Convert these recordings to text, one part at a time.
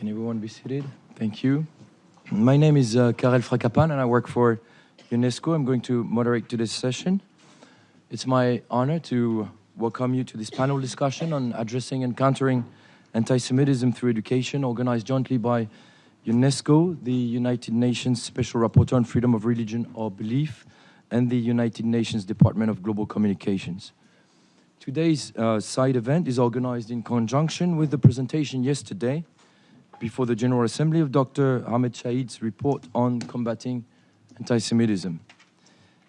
Can everyone be seated? Thank you. My name is Karel Frakapan, and I work for UNESCO. I'm going to moderate today's session. It's my honor to welcome you to this panel discussion on addressing and countering anti-Semitism through education, organized jointly by UNESCO, the United Nations Special Rapporteur on Freedom of Religion or Belief, and the United Nations Department of Global Communications. Today's side event is organized in conjunction with the presentation yesterday before the General Assembly of Dr. Ahmed Shahid's report on combating anti-Semitism.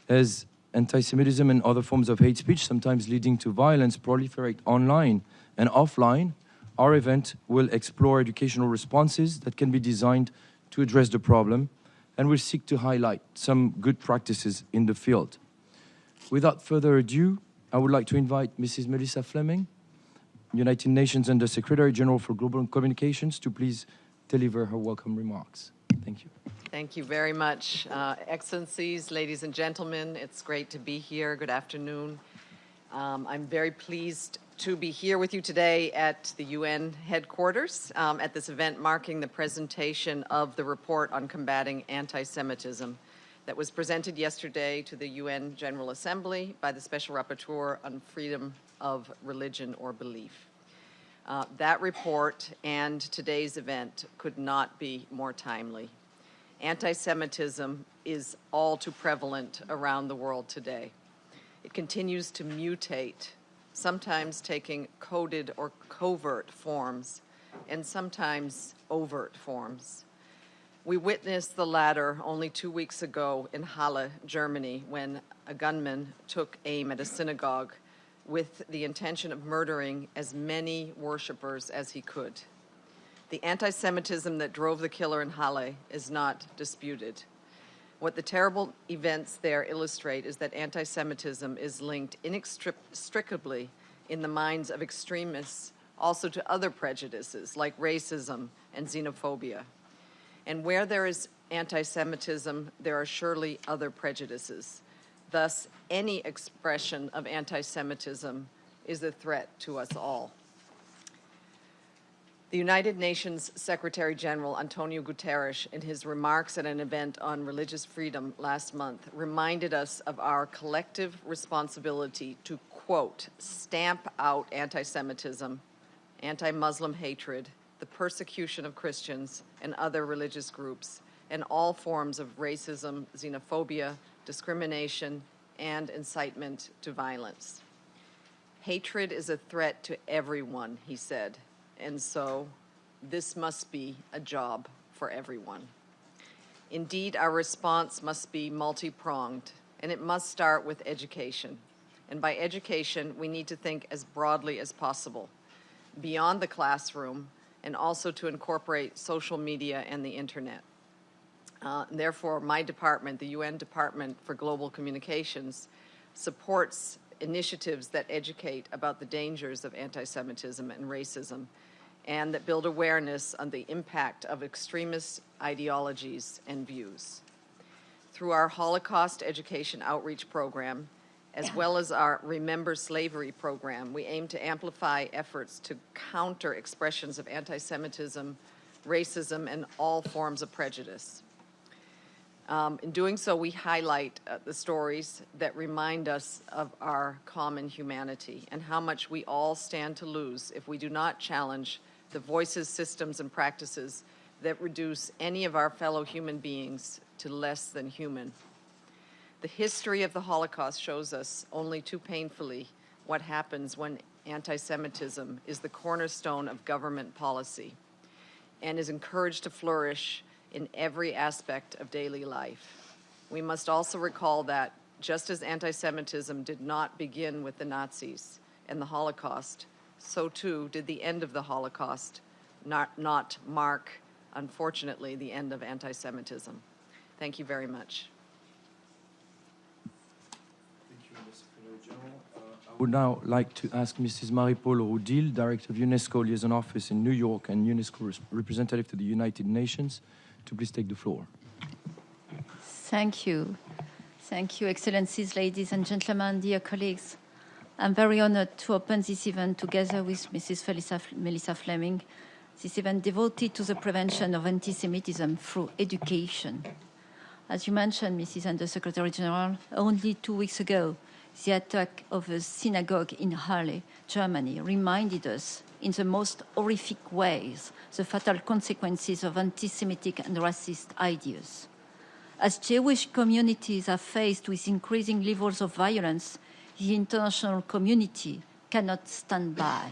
As anti-Semitism and other forms of hate speech, sometimes leading to violence, proliferate online and offline, our event will explore educational responses that can be designed to address the problem, and will seek to highlight some good practices in the field. Without further ado, I would like to invite Mrs. Melissa Fleming, United Nations Under Secretary General for Global Communications, to please deliver her welcome remarks. Thank you. Thank you very much. Excellencies, ladies and gentlemen, it's great to be here. Good afternoon. I'm very pleased to be here with you today at the UN headquarters at this event marking the presentation of the report on combating anti-Semitism that was presented yesterday to the UN General Assembly by the Special Rapporteur on Freedom of Religion or Belief. That report and today's event could not be more timely. Anti-Semitism is all too prevalent around the world today. It continues to mutate, sometimes taking coded or covert forms, and sometimes overt forms. We witnessed the latter only 2 weeks ago in Halle, Germany, when a gunman took aim at a synagogue with the intention of murdering as many worshipers as he could. The anti-Semitism that drove the killer in Halle is not disputed. What the terrible events there illustrate is that anti-Semitism is linked inextricably in the minds of extremists also to other prejudices like racism and xenophobia. And where there is anti-Semitism, there are surely other prejudices. Thus, any expression of anti-Semitism is a threat to us all. The United Nations Secretary General Antonio Guterres, in his remarks at an event on religious freedom last month, reminded us of our collective responsibility to, quote, stamp out anti-Semitism, anti-Muslim hatred, the persecution of Christians and other religious groups, and all forms of racism, xenophobia, discrimination, and incitement to violence. Hatred is a threat to everyone, he said, and so this must be a job for everyone. Indeed, our response must be multi-pronged, and it must start with education. And by education, we need to think as broadly as possible, beyond the classroom, and also to incorporate social media and the internet. Therefore, my department, the UN Department for Global Communications, supports initiatives that educate about the dangers of anti-Semitism and racism, and that build awareness on the impact of extremist ideologies and views. Through our Holocaust education outreach program, as well as our Remember Slavery program, we aim to amplify efforts to counter expressions of anti-Semitism, racism, and all forms of prejudice. In doing so, we highlight the stories that remind us of our common humanity and how much we all stand to lose if we do not challenge the voices, systems, and practices that reduce any of our fellow human beings to less than human. The history of the Holocaust shows us only too painfully what happens when anti-Semitism is the cornerstone of government policy and is encouraged to flourish in every aspect of daily life. We must also recall that just as anti-Semitism did not begin with the Nazis and the Holocaust, so too did the end of the Holocaust not mark, unfortunately, the end of anti-Semitism. Thank you very much. I would now like to ask Mrs. Marie-Paule Roudil, Director of UNESCO Liaison Office in New York and UNESCO representative to the United Nations, to please take the floor. Thank you. Thank you, Excellencies, ladies and gentlemen, dear colleagues. I'm very honored to open this event together with Mrs. Melissa Fleming, this event devoted to the prevention of anti-Semitism through education. As you mentioned, Mrs. Under-Secretary General, only 2 weeks ago, the attack of a synagogue in Halle, Germany, reminded us in the most horrific ways the fatal consequences of anti-Semitic and racist ideas. As Jewish communities are faced with increasing levels of violence, the international community cannot stand by.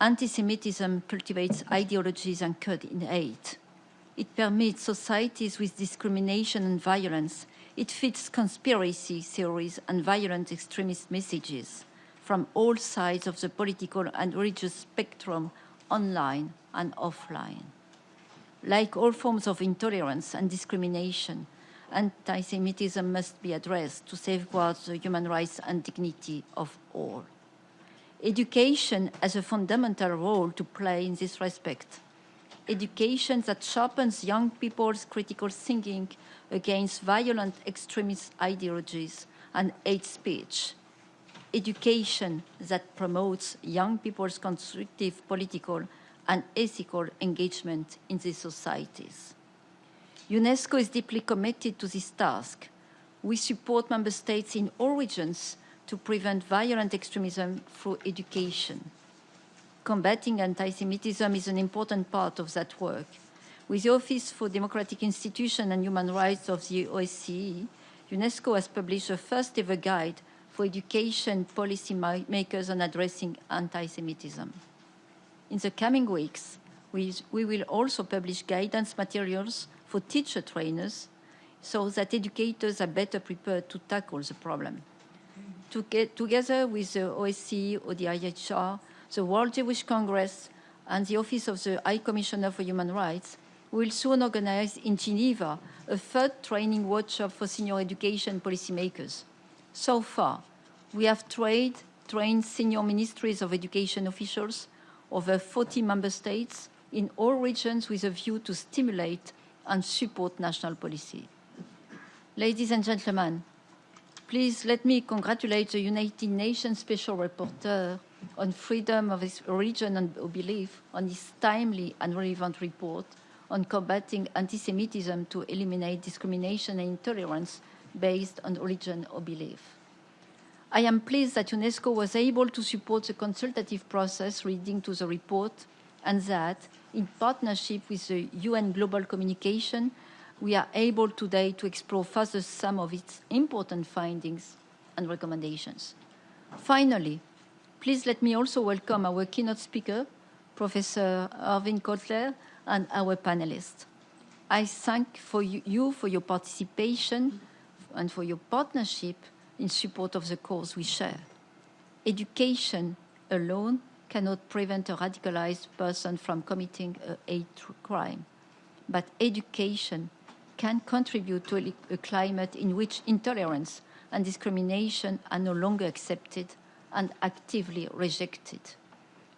Anti-Semitism cultivates ideologies anchored in hate. It permeates societies with discrimination and violence. It feeds conspiracy theories and violent extremist messages from all sides of the political and religious spectrum, online and offline. Like all forms of intolerance and discrimination, anti-Semitism must be addressed to safeguard the human rights and dignity of all. Education has a fundamental role to play in this respect. Education that sharpens young people's critical thinking against violent extremist ideologies and hate speech. Education that promotes young people's constructive political and ethical engagement in these societies. UNESCO is deeply committed to this task. We support member states in all regions to prevent violent extremism through education. Combating anti-Semitism is an important part of that work. With the Office for Democratic Institutions and Human Rights of the OSCE, UNESCO has published a first-ever guide for education policy makers on addressing anti-Semitism. In the coming weeks, we will also publish guidance materials for teacher trainers so that educators are better prepared to tackle the problem. Together with the OSCE, ODIHR, the World Jewish Congress, and the Office of the High Commissioner for Human Rights, we will soon organize in Geneva a third training workshop for senior education policymakers. So far, we have trained senior ministries of education officials over 40 member states in all regions with a view to stimulate and support national policy. Ladies and gentlemen, please let me congratulate the United Nations Special Rapporteur on freedom of religion and belief on his timely and relevant report on combating anti-Semitism to eliminate discrimination and intolerance based on religion or belief. I am pleased that UNESCO was able to support the consultative process leading to the report and that, in partnership with the UN Global Communication, we are able today to explore further some of its important findings and recommendations. Finally, please let me also welcome our keynote speaker, Professor Irwin Cotler, and our panelists. I thank you for your participation and for your partnership in support of the cause we share. Education alone cannot prevent a radicalized person from committing a hate crime, but education can contribute to a climate in which intolerance and discrimination are no longer accepted and actively rejected.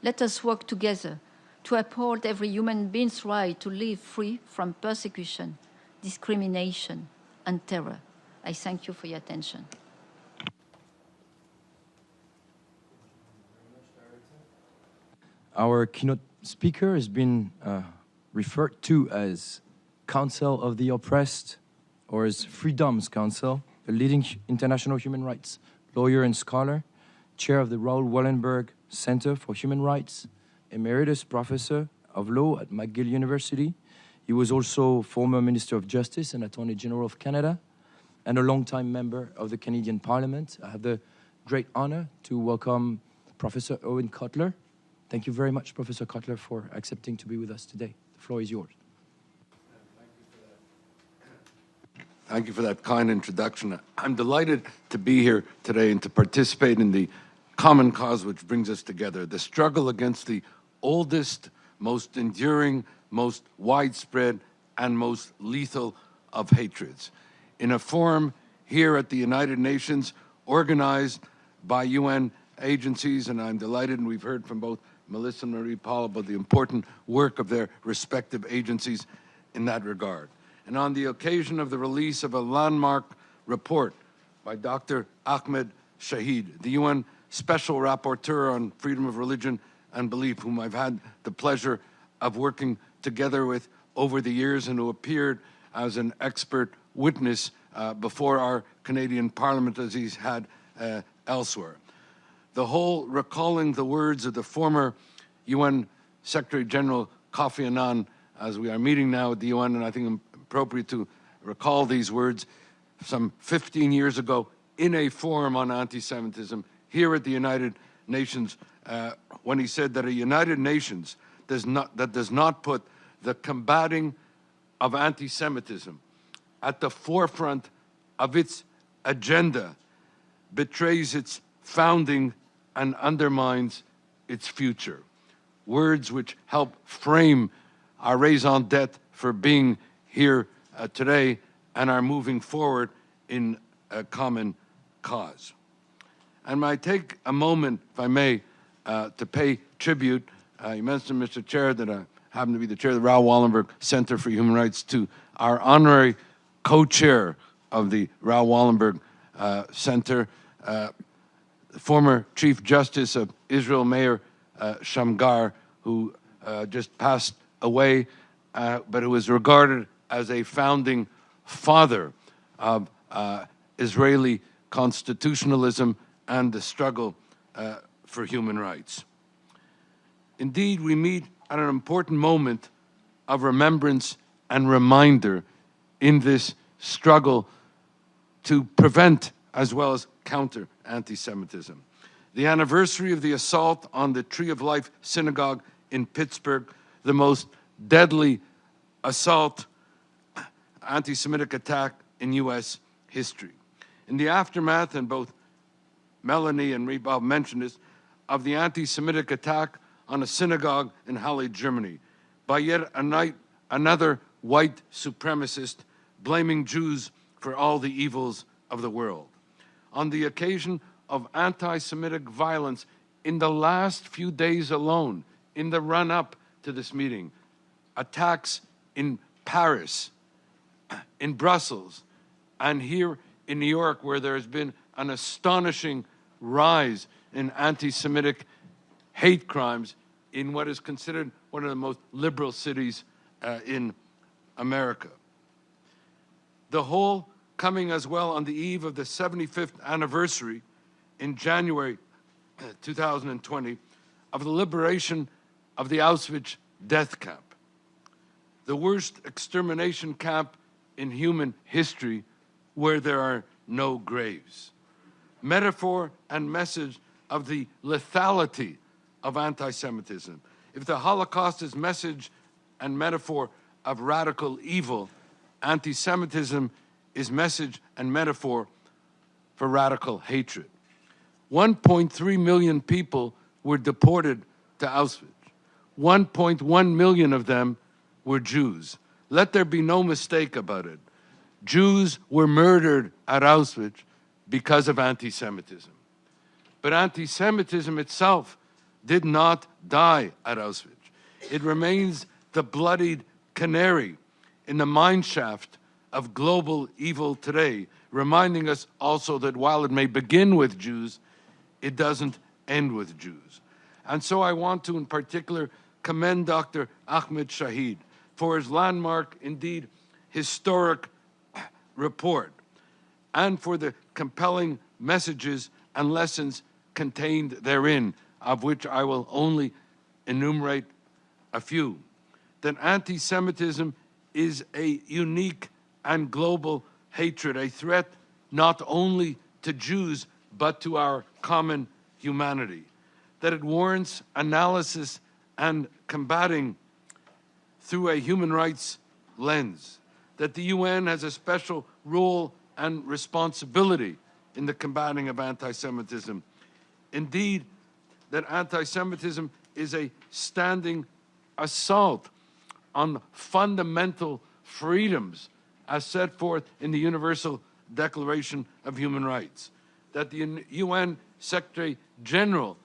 Let us work together to uphold every human being's right to live free from persecution, discrimination, and terror. I thank you for your attention. Our keynote speaker has been referred to as Council of the Oppressed, or as Freedom's Council, a leading international human rights lawyer and scholar, chair of the Raoul Wallenberg Center for Human Rights, emeritus professor of law at McGill University. He was also former Minister of Justice and Attorney General of Canada, and a longtime member of the Canadian Parliament. I have the great honor to welcome Professor Owen Cutler. Thank you very much, Professor Cutler, for accepting to be with us today. The floor is yours. Thank you for that kind introduction. I'm delighted to be here today and to participate in the common cause which brings us together, the struggle against the oldest, most enduring, most widespread, and most lethal of hatreds. In a forum here at the United Nations, organized by UN agencies, and I'm delighted, and we've heard from both Melissa and Marie-Paul about the important work of their respective agencies in that regard. And on the occasion of the release of a landmark report by Dr. Ahmed Shahid, the UN Special Rapporteur on Freedom of Religion and belief, whom I've had the pleasure of working together with over the years and who appeared as an expert witness before our Canadian Parliament as he's had elsewhere. The whole recalling the words of the former UN Secretary General Kofi Annan, as we are meeting now at the UN, and I think it's appropriate to recall these words, some 15 years ago in a forum on anti-Semitism here at the United Nations, when he said that a United Nations does not put the combating of anti-Semitism at the forefront of its agenda betrays its founding and undermines its future. Words which help frame our raison d'etre for being here today and are moving forward in a common cause. And I take a moment, if I may, to pay tribute. You mentioned, Mr. Chair, that I happen to be the chair of the Raoul Wallenberg Center for Human Rights, to our honorary co-chair of the Raoul Wallenberg Center, former Chief Justice of Israel, Meir Shamgar, who just passed away, but who was regarded as a founding father of Israeli constitutionalism and the struggle for human rights. Indeed, we meet at an important moment of remembrance and reminder in this struggle to prevent as well as counter anti-Semitism. The anniversary of the assault on the Tree of Life Synagogue in Pittsburgh, the most deadly assault, anti-Semitic attack in U.S. history. In the aftermath, and both Melanie and Rebob mentioned this, of the anti-Semitic attack on a synagogue in Halle, Germany, by yet another white supremacist blaming Jews for all the evils of the world. On the occasion of anti-Semitic violence in the last few days alone, in the run-up to this meeting, attacks in Paris, in Brussels, and here in New York, where there has been an astonishing rise in anti-Semitic hate crimes in what is considered one of the most liberal cities in America. The whole coming as well on the eve of the 75th anniversary in January 2020 of the liberation of the Auschwitz death camp, the worst extermination camp in human history where there are no graves. Metaphor and message of the lethality of anti-Semitism. If the Holocaust is message and metaphor of radical evil, anti-Semitism is message and metaphor for radical hatred. 1.3 million people were deported to Auschwitz. 1.1 million of them were Jews. Let there be no mistake about it. Jews were murdered at Auschwitz because of anti-Semitism. But anti-Semitism itself did not die at Auschwitz. It remains the bloodied canary in the mineshaft of global evil today, reminding us also that while it may begin with Jews, it doesn't end with Jews. And so I want to, in particular, commend Dr. Ahmed Shahid for his landmark, indeed historic report, and for the compelling messages and lessons contained therein, of which I will only enumerate a few. That anti-Semitism is a unique and global hatred, a threat not only to Jews, but to our common humanity. That it warrants analysis and combating through a human rights lens. That the UN has a special role and responsibility in the combating of anti-Semitism. Indeed, that anti-Semitism is a standing assault on fundamental freedoms as set forth in the Universal Declaration of Human Rights. That the UN Secretary General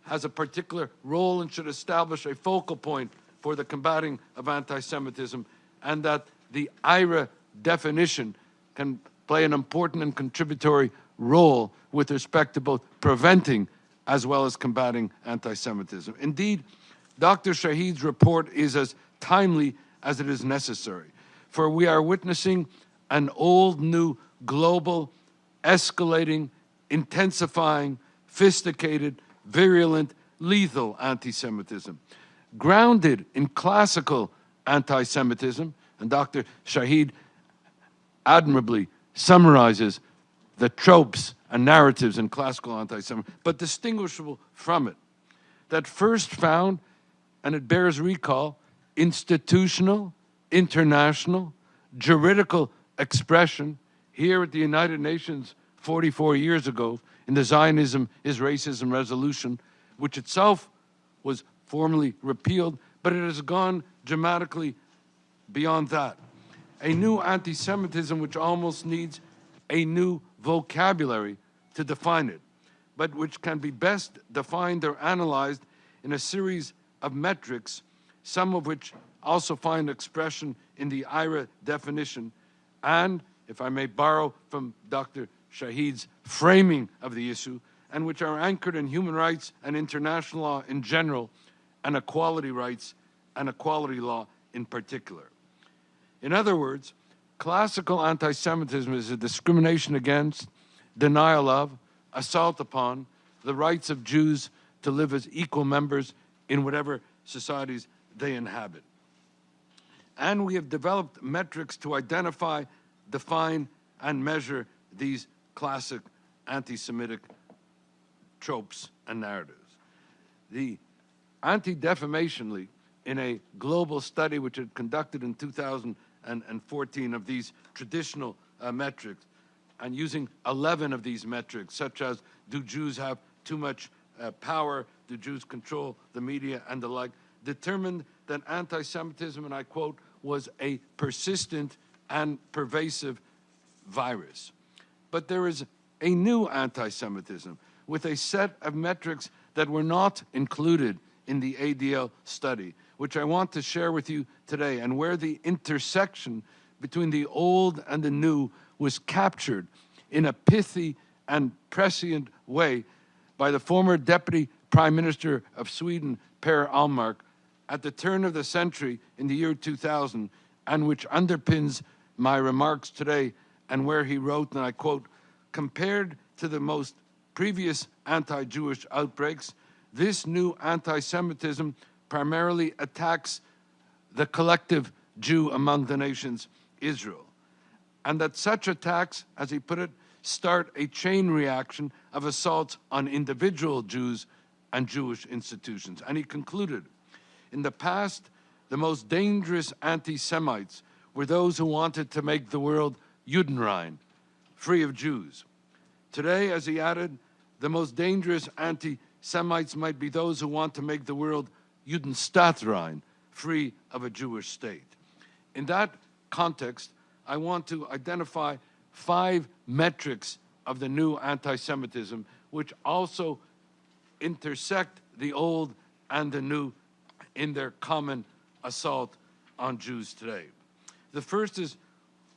has a particular role and should establish a focal point for the combating of anti-Semitism, and that the IRA definition can play an important and contributory role with respect to both preventing as well as combating anti-Semitism. Indeed, Dr. Shahid's report is as timely as it is necessary, for we are witnessing an old, new, global, escalating, intensifying, sophisticated, virulent, lethal anti-Semitism, grounded in classical anti-Semitism, and Dr. Shahid admirably summarizes the tropes and narratives in classical anti-Semitism, but distinguishable from it, that first found, and it bears recall, institutional, international, juridical expression here at the United Nations 44 years ago in the Zionism is Racism resolution, which itself was formally repealed, but it has gone dramatically beyond that. A new anti-Semitism which almost needs a new vocabulary to define it, but which can be best defined or analyzed in a series of metrics, some of which also find expression in the IRA definition, and, if I may borrow from Dr. Shahid's framing of the issue, and which are anchored in human rights and international law in general, and equality rights and equality law in particular. In other words, classical anti-Semitism is a discrimination against, denial of, assault upon the rights of Jews to live as equal members in whatever societies they inhabit. And we have developed metrics to identify, define, and measure these classic anti-Semitic tropes and narratives. The Anti-Defamation League, in a global study which it conducted in 2014 of these traditional metrics, and using 11 of these metrics, such as do Jews have too much power, do Jews control the media, and the like, determined that anti-Semitism, and I quote, was a persistent and pervasive virus. But there is a new anti-Semitism with a set of metrics that were not included in the ADL study, which I want to share with you today, and where the intersection between the old and the new was captured in a pithy and prescient way by the former Deputy Prime Minister of Sweden, Per Ahlmark, at the turn of the century in the year 2000, and which underpins my remarks today, and where he wrote, and I quote, "Compared to the most previous anti-Jewish outbreaks, this new anti-Semitism primarily attacks the collective Jew among the nations, Israel, and that such attacks, as he put it, start a chain reaction of assaults on individual Jews and Jewish institutions." And he concluded, "In the past, the most dangerous anti-Semites were those who wanted to make the world Judenrein, free of Jews. Today," as he added, "the most dangerous anti-Semites might be those who want to make the world Judenstaatsrein, free of a Jewish state." In that context, I want to identify 5 metrics of the new anti-Semitism, which also intersect the old and the new in their common assault on Jews today. The first is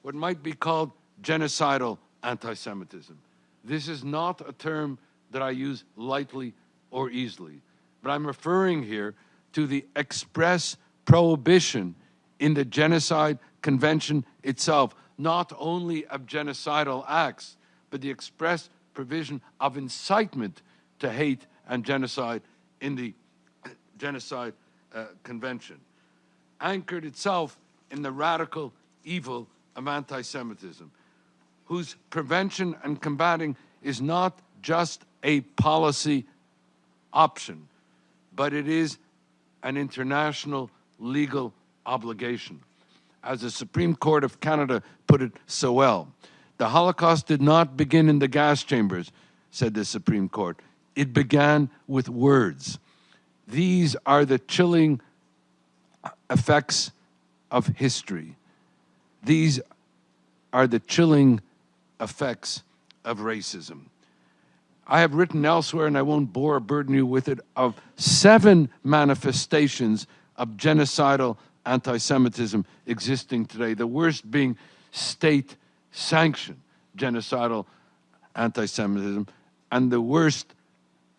what might be called genocidal anti-Semitism. This is not a term that I use lightly or easily, but I'm referring here to the express prohibition in the Genocide Convention itself, not only of genocidal acts, but the express provision of incitement to hate and genocide in the Genocide Convention, anchored itself in the radical evil of anti-Semitism, whose prevention and combating is not just a policy option, but it is an international legal obligation. As the Supreme Court of Canada put it so well, "The Holocaust did not begin in the gas chambers," said the Supreme Court. "It began with words. These are the chilling effects of history. These are the chilling effects of racism." I have written elsewhere, and I won't bore or burden you with it, of 7 manifestations of genocidal anti-Semitism existing today, the worst being state-sanctioned genocidal anti-Semitism, and the worst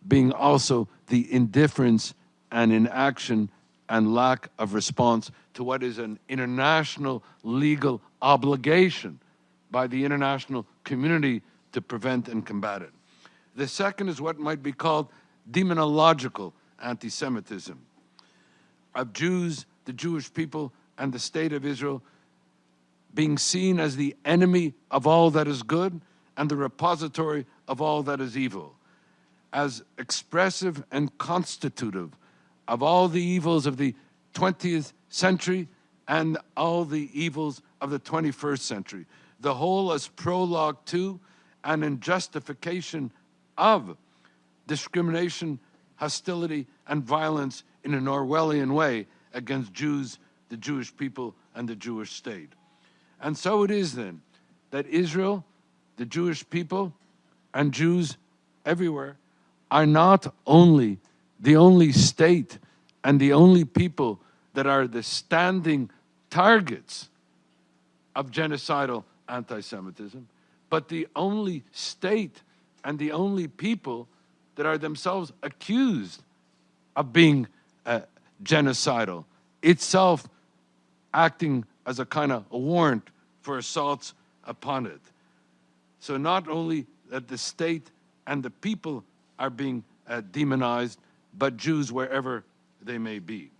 being also the indifference and inaction and lack of response to what is an international legal obligation by the international community to prevent and combat it. The second is what might be called demonological anti-Semitism, of Jews, the Jewish people, and the state of Israel being seen as the enemy of all that is good and the repository of all that is evil, as expressive and constitutive of all the evils of the 20th century and all the evils of the 21st century. The whole as prologue to and in justification of discrimination, hostility, and violence in an Orwellian way against Jews, the Jewish people, and the Jewish state. And so it is then that Israel, the Jewish people, and Jews everywhere are not only the only state and the only people that are the standing targets of genocidal anti-Semitism, but the only state and the only people that are themselves accused of being genocidal, itself acting as a kind of a warrant for assaults upon it. So not only that the state and the people are being demonized, but Jews wherever they may be.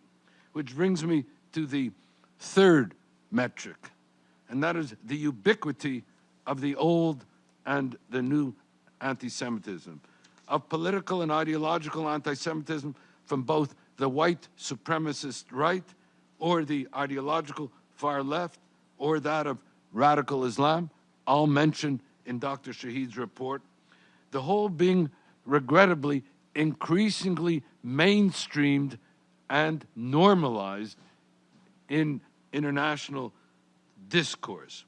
Which brings me to the third metric, and that is the ubiquity of the old and the new anti-Semitism, of political and ideological anti-Semitism from both the white supremacist right or the ideological far left or that of radical Islam, all mentioned in Dr. Shahid's report, the whole being regrettably increasingly mainstreamed and normalized in international discourse,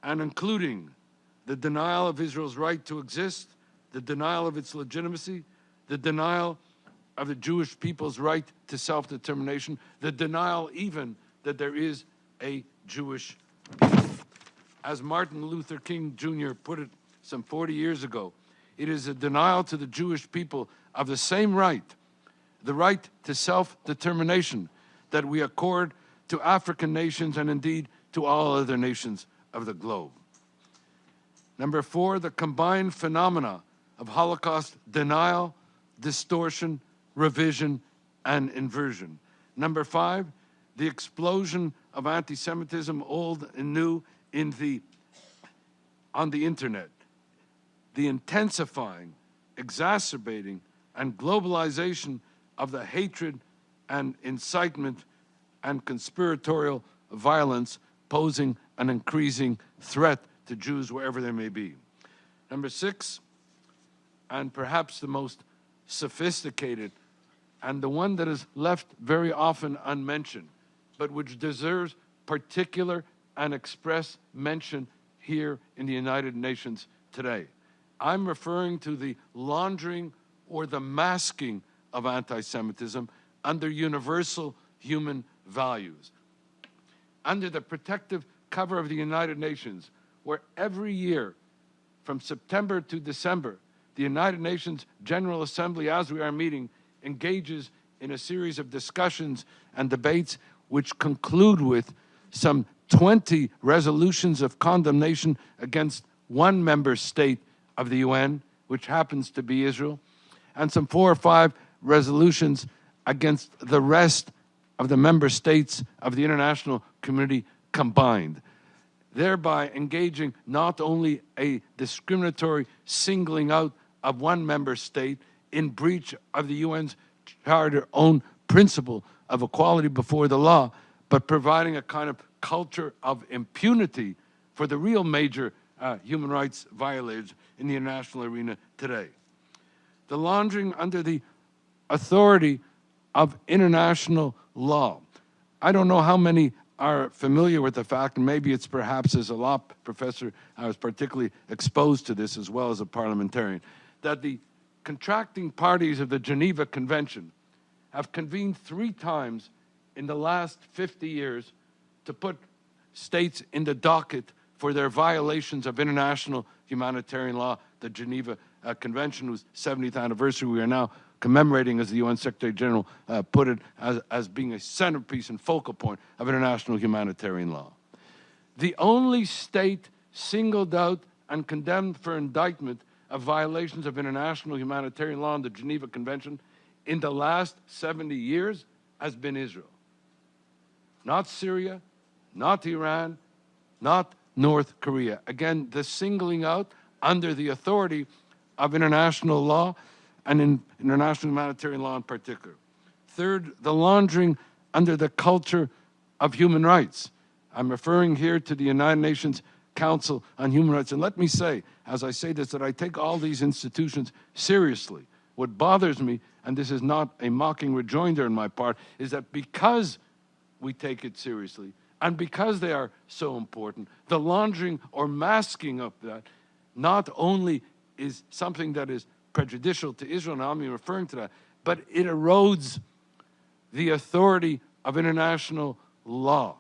and including the denial of Israel's right to exist, the denial of its legitimacy, the denial of the Jewish people's right to self-determination, the denial even that there is a Jewish people. As Martin Luther King Jr. put it some 40 years ago, it is a denial to the Jewish people of the same right, the right to self-determination, that we accord to African nations and indeed to all other nations of the globe. Number 4, the combined phenomena of Holocaust denial, distortion, revision, and inversion. Number 5, the explosion of anti-Semitism, old and new, on the internet. The intensifying, exacerbating, and globalization of the hatred and incitement and conspiratorial violence posing an increasing threat to Jews wherever they may be. Number 6, and perhaps the most sophisticated and the one that is left very often unmentioned, but which deserves particular and express mention here in the United Nations today. I'm referring to the laundering or the masking of anti-Semitism under universal human values, under the protective cover of the United Nations, where every year from September to December, the United Nations General Assembly, as we are meeting, engages in a series of discussions and debates which conclude with some 20 resolutions of condemnation against one member state of the UN, which happens to be Israel, and some 4 or 5 resolutions against the rest of the member states of the international community combined, thereby engaging not only a discriminatory singling out of one member state in breach of the UN's Charter own principle of equality before the law, but providing a kind of culture of impunity for the real major human rights violators in the international arena today. The laundering under the authority of international law. I don't know how many are familiar with the fact, and maybe it's perhaps as a law professor I was particularly exposed to this as well as a parliamentarian, that the contracting parties of the Geneva Convention have convened 3 times in the last 50 years to put states in the docket for their violations of international humanitarian law, the Geneva Convention, whose 70th anniversary we are now commemorating, as the UN Secretary General put it, as being a centerpiece and focal point of international humanitarian law. The only state singled out and condemned for indictment of violations of international humanitarian law and the Geneva Convention in the last 70 years has been Israel. Not Syria, not Iran, not North Korea. Again, the singling out under the authority of international law and in international humanitarian law in particular. Third, the laundering under the culture of human rights. I'm referring here to the United Nations Council on Human Rights. And let me say, as I say this, that I take all these institutions seriously. What bothers me, and this is not a mocking rejoinder on my part, is that because we take it seriously and because they are so important, the laundering or masking of that not only is something that is prejudicial to Israel, and I'm referring to that, but it erodes the authority of international law.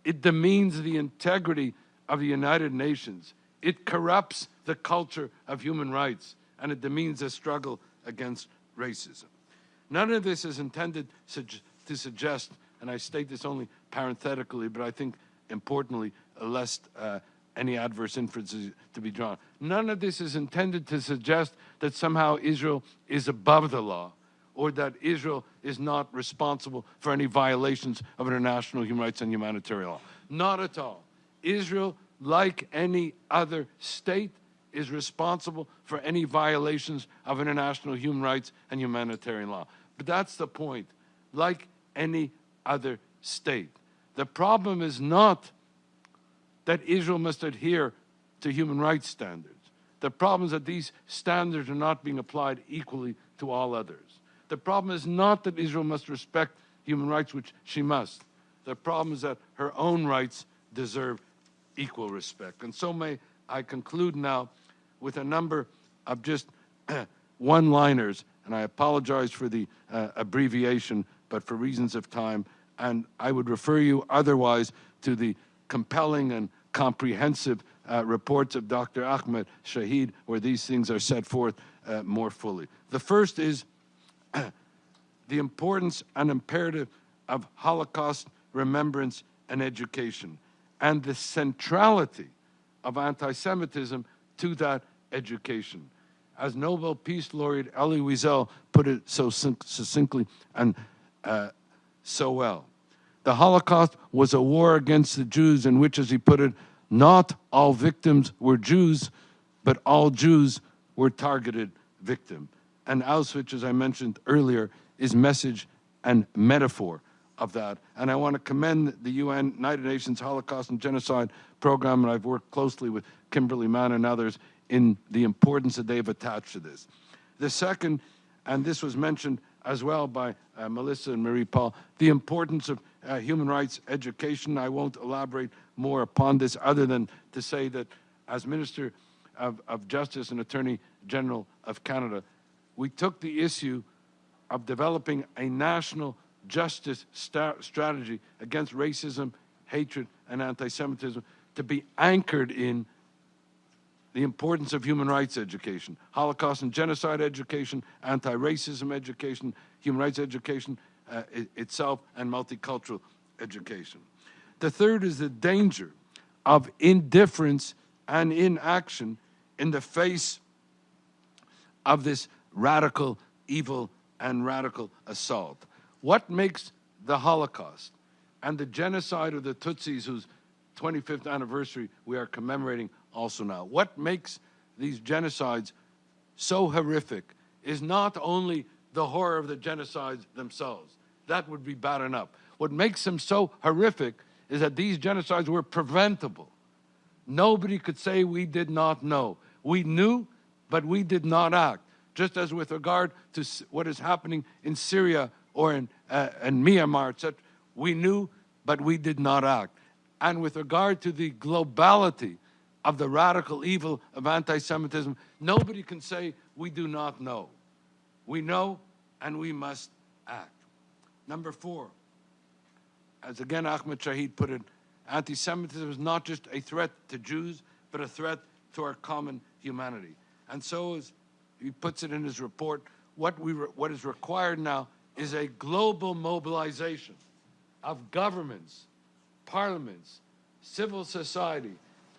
It demeans the integrity of the United Nations. It corrupts the culture of human rights, and it demeans the struggle against racism. None of this is intended to suggest, and I state this only parenthetically, but I think importantly, lest any adverse inferences to be drawn. None of this is intended to suggest that somehow Israel is above the law or that Israel is not responsible for any violations of international human rights and humanitarian law. Not at all. Israel, like any other state, is responsible for any violations of international human rights and humanitarian law. But that's the point. Like any other state. The problem is not that Israel must adhere to human rights standards. The problem is that these standards are not being applied equally to all others. The problem is not that Israel must respect human rights, which she must. The problem is that her own rights deserve equal respect. And so may I conclude now with a number of just one-liners, and I apologize for the abbreviation, but for reasons of time, and I would refer you otherwise to the compelling and comprehensive reports of Dr. Ahmed Shahid, where these things are set forth more fully. The first is the importance and imperative of Holocaust remembrance and education, and the centrality of anti-Semitism to that education. As Nobel Peace Laureate Elie Wiesel put it so succinctly and so well, the Holocaust was a war against the Jews in which, as he put it, not all victims were Jews, but all Jews were targeted victims. And Auschwitz, as I mentioned earlier, is message and metaphor of that. And I want to commend the UN, United Nations Holocaust and Genocide Program, and I've worked closely with Kimberly Mann and others in the importance that they've attached to this. The second, and this was mentioned as well by Melissa and Marie-Paul, the importance of human rights education. I won't elaborate more upon this other than to say that as Minister of Justice and Attorney General of Canada, we took the issue of developing a national justice strategy against racism, hatred, and anti-Semitism to be anchored in the importance of human rights education, Holocaust and genocide education, anti-racism education, human rights education itself, and multicultural education. The third is the danger of indifference and inaction in the face of this radical evil and radical assault. What makes the Holocaust and the genocide of the Tutsis, whose 25th anniversary we are commemorating also now, what makes these genocides so horrific is not only the horror of the genocides themselves. That would be bad enough. What makes them so horrific is that these genocides were preventable. Nobody could say we did not know. We knew, but we did not act. Just as with regard to what is happening in Syria or in Myanmar, etc., we knew, but we did not act. And with regard to the globality of the radical evil of anti-Semitism, nobody can say we do not know. We know, and we must act. Number 4, as again Ahmed Shahid put it, anti-Semitism is not just a threat to Jews, but a threat to our common humanity. And so, as he puts it in his report, what is required now is a global mobilization of governments, parliaments, civil society,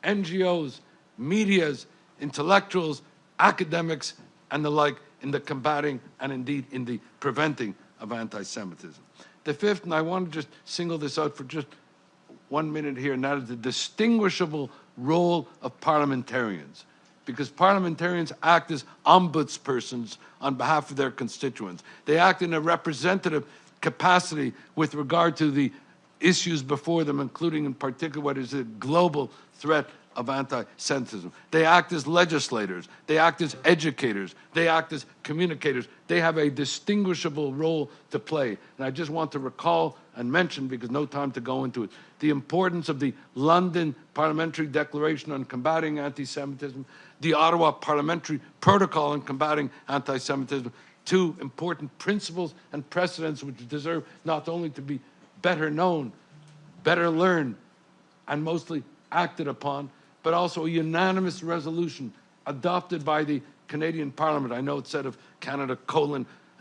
NGOs, medias, intellectuals, academics, and the like in the combating and indeed in the preventing of anti-Semitism. The fifth, and I want to just single this out for just 1 minute here, and that is the distinguishable role of parliamentarians. Because parliamentarians act as ombudspersons on behalf of their constituents. They act in a representative capacity with regard to the issues before them, including in particular what is the global threat of anti-Semitism. They act as legislators. They act as educators. They act as communicators. They have a distinguishable role to play. And I just want to recall and mention, because no time to go into it, the importance of the London Parliamentary Declaration on Combating Anti-Semitism, the Ottawa Parliamentary Protocol on Combating Anti-Semitism, two important principles and precedents which deserve not only to be better known, better learned, and mostly acted upon, but also a unanimous resolution adopted by the Canadian Parliament. I know it said of Canada,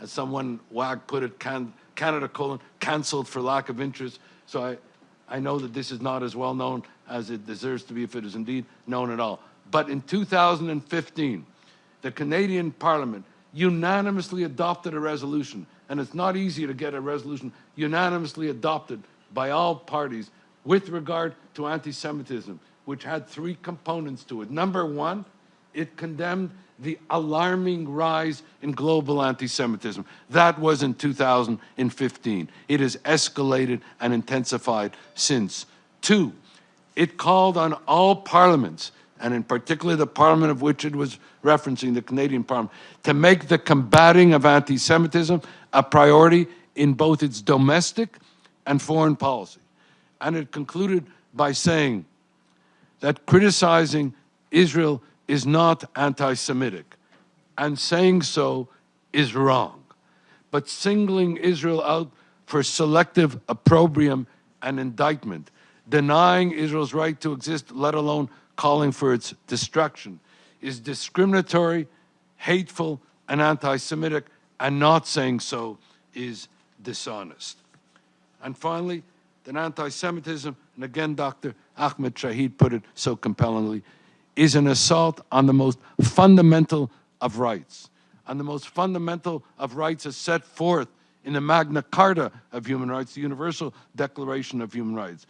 as someone wag put it, Canada, cancelled for lack of interest. So I know that this is not as well known as it deserves to be, if it is indeed known at all. But in 2015, the Canadian Parliament unanimously adopted a resolution, and it's not easy to get a resolution unanimously adopted by all parties with regard to anti-Semitism, which had three components to it. Number one, it condemned the alarming rise in global anti-Semitism. That was in 2015. It has escalated and intensified since. Two, it called on all parliaments, and in particular the parliament of which it was referencing, the Canadian Parliament, to make the combating of anti-Semitism a priority in both its domestic and foreign policy. And it concluded by saying that criticizing Israel is not anti-Semitic, and saying so is wrong. But singling Israel out for selective opprobrium and indictment, denying Israel's right to exist, let alone calling for its destruction, is discriminatory, hateful, and anti-Semitic, and not saying so is dishonest. And finally, that anti-Semitism, and again Dr. Ahmed Shahid put it so compellingly, is an assault on the most fundamental of rights. And the most fundamental of rights is set forth in the Magna Carta of Human Rights, the Universal Declaration of Human Rights.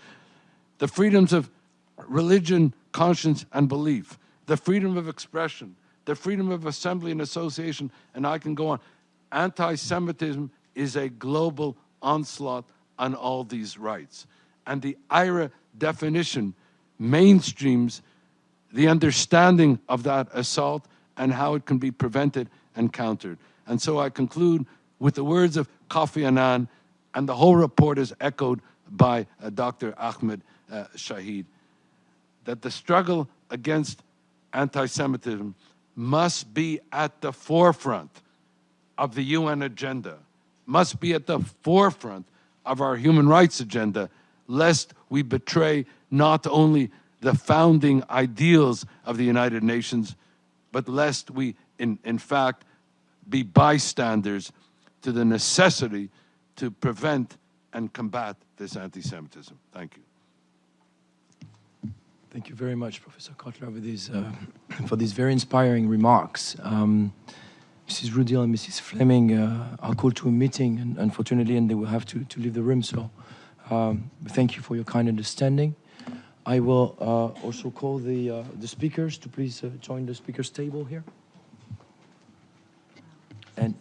The freedoms of religion, conscience, and belief, the freedom of expression, the freedom of assembly and association, and I can go on. Anti-Semitism is a global onslaught on all these rights. And the IRA definition mainstreams the understanding of that assault and how it can be prevented and countered. And so I conclude with the words of Kofi Annan, and the whole report is echoed by Dr. Ahmed Shahid, that the struggle against anti-Semitism must be at the forefront of the UN agenda, must be at the forefront of our human rights agenda, lest we betray not only the founding ideals of the United Nations, but lest we, in fact, be bystanders to the necessity to prevent and combat this anti-Semitism. Thank you. Thank you very much, Professor Cutler, for these very inspiring remarks. Mrs. Rudil and Mrs. Fleming are called to a meeting, and unfortunately, and they will have to leave the room. So thank you for your kind understanding. I will also call the speakers to please join the speakers table here. And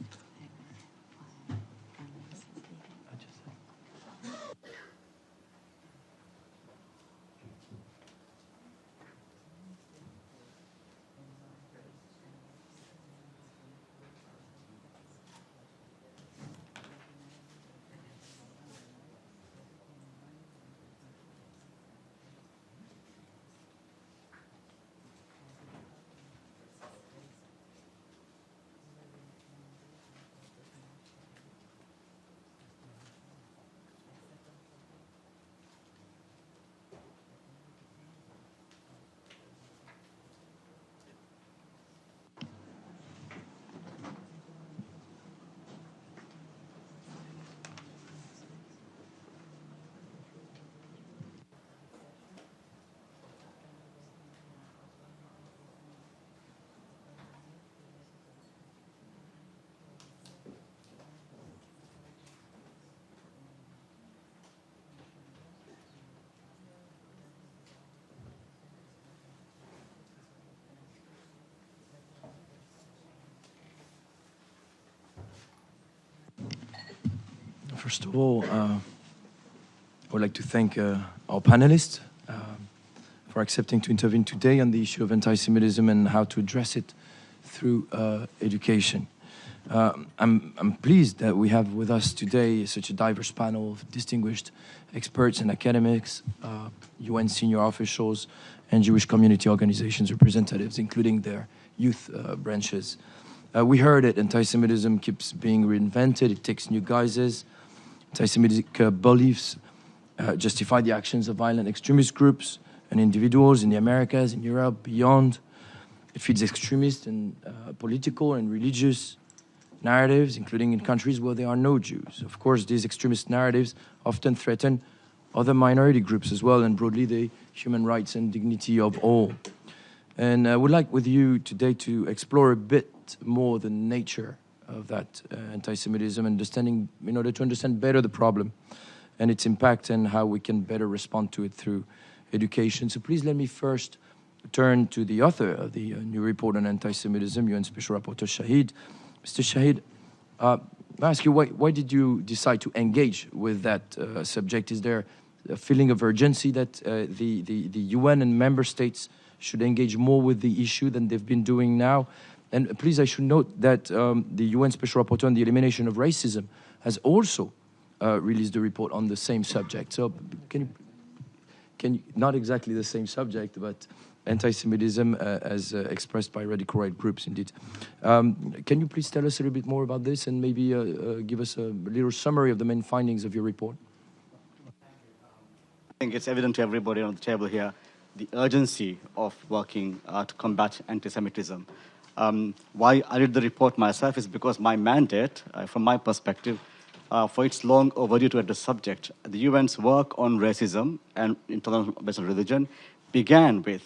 First of all, I would like to thank our panelists for accepting to intervene today on the issue of anti-Semitism and how to address it through education. I'm pleased that we have with us today such a diverse panel of distinguished experts and academics, UN senior officials, and Jewish community organizations representatives, including their youth branches. We heard that anti-Semitism keeps being reinvented, it takes new guises. Anti-Semitic beliefs justify the actions of violent extremist groups and individuals in the Americas, in Europe, beyond. It feeds extremist and political and religious narratives, including in countries where there are no Jews. Of course, these extremist narratives often threaten other minority groups as well, and broadly the human rights and dignity of all. And I would like with you today to explore a bit more the nature of that anti-Semitism, in order to understand better the problem and its impact and how we can better respond to it through education. So please let me first turn to the author of the new report on anti-Semitism, UN Special Rapporteur Shahid. Mr. Shahid, I ask you, why did you decide to engage with that subject? Is there a feeling of urgency that the UN and member states should engage more with the issue than they've been doing now? And please, I should note that the UN Special Rapporteur on the Elimination of Racism has also released a report on the same subject. So can you not exactly the same subject, but anti-Semitism as expressed by radical right groups, indeed. Can you please tell us a little bit more about this and maybe give us a little summary of the main findings of your report? I think it's evident to everybody on the table here the urgency of working to combat anti-Semitism. Why I did the report myself is because my mandate, from my perspective, for its long overdue to address subject, the UN's work on racism and intolerance based on religion began with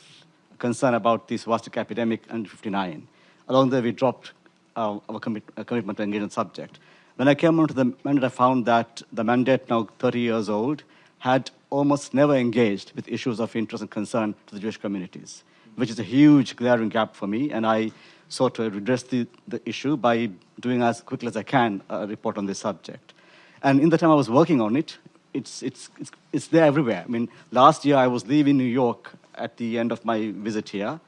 concern about the swastika epidemic in 1959. Along the way, we dropped our commitment to engage in the subject. When I came onto the mandate, I found that the mandate, now 30 years old, had almost never engaged with issues of interest and concern to the Jewish communities, which is a huge glaring gap for me, and I sought to redress the issue by doing as quickly as I can a report on this subject. And in the time I was working on it, it's there everywhere. I mean, last year I was leaving New York at the end of my visit here,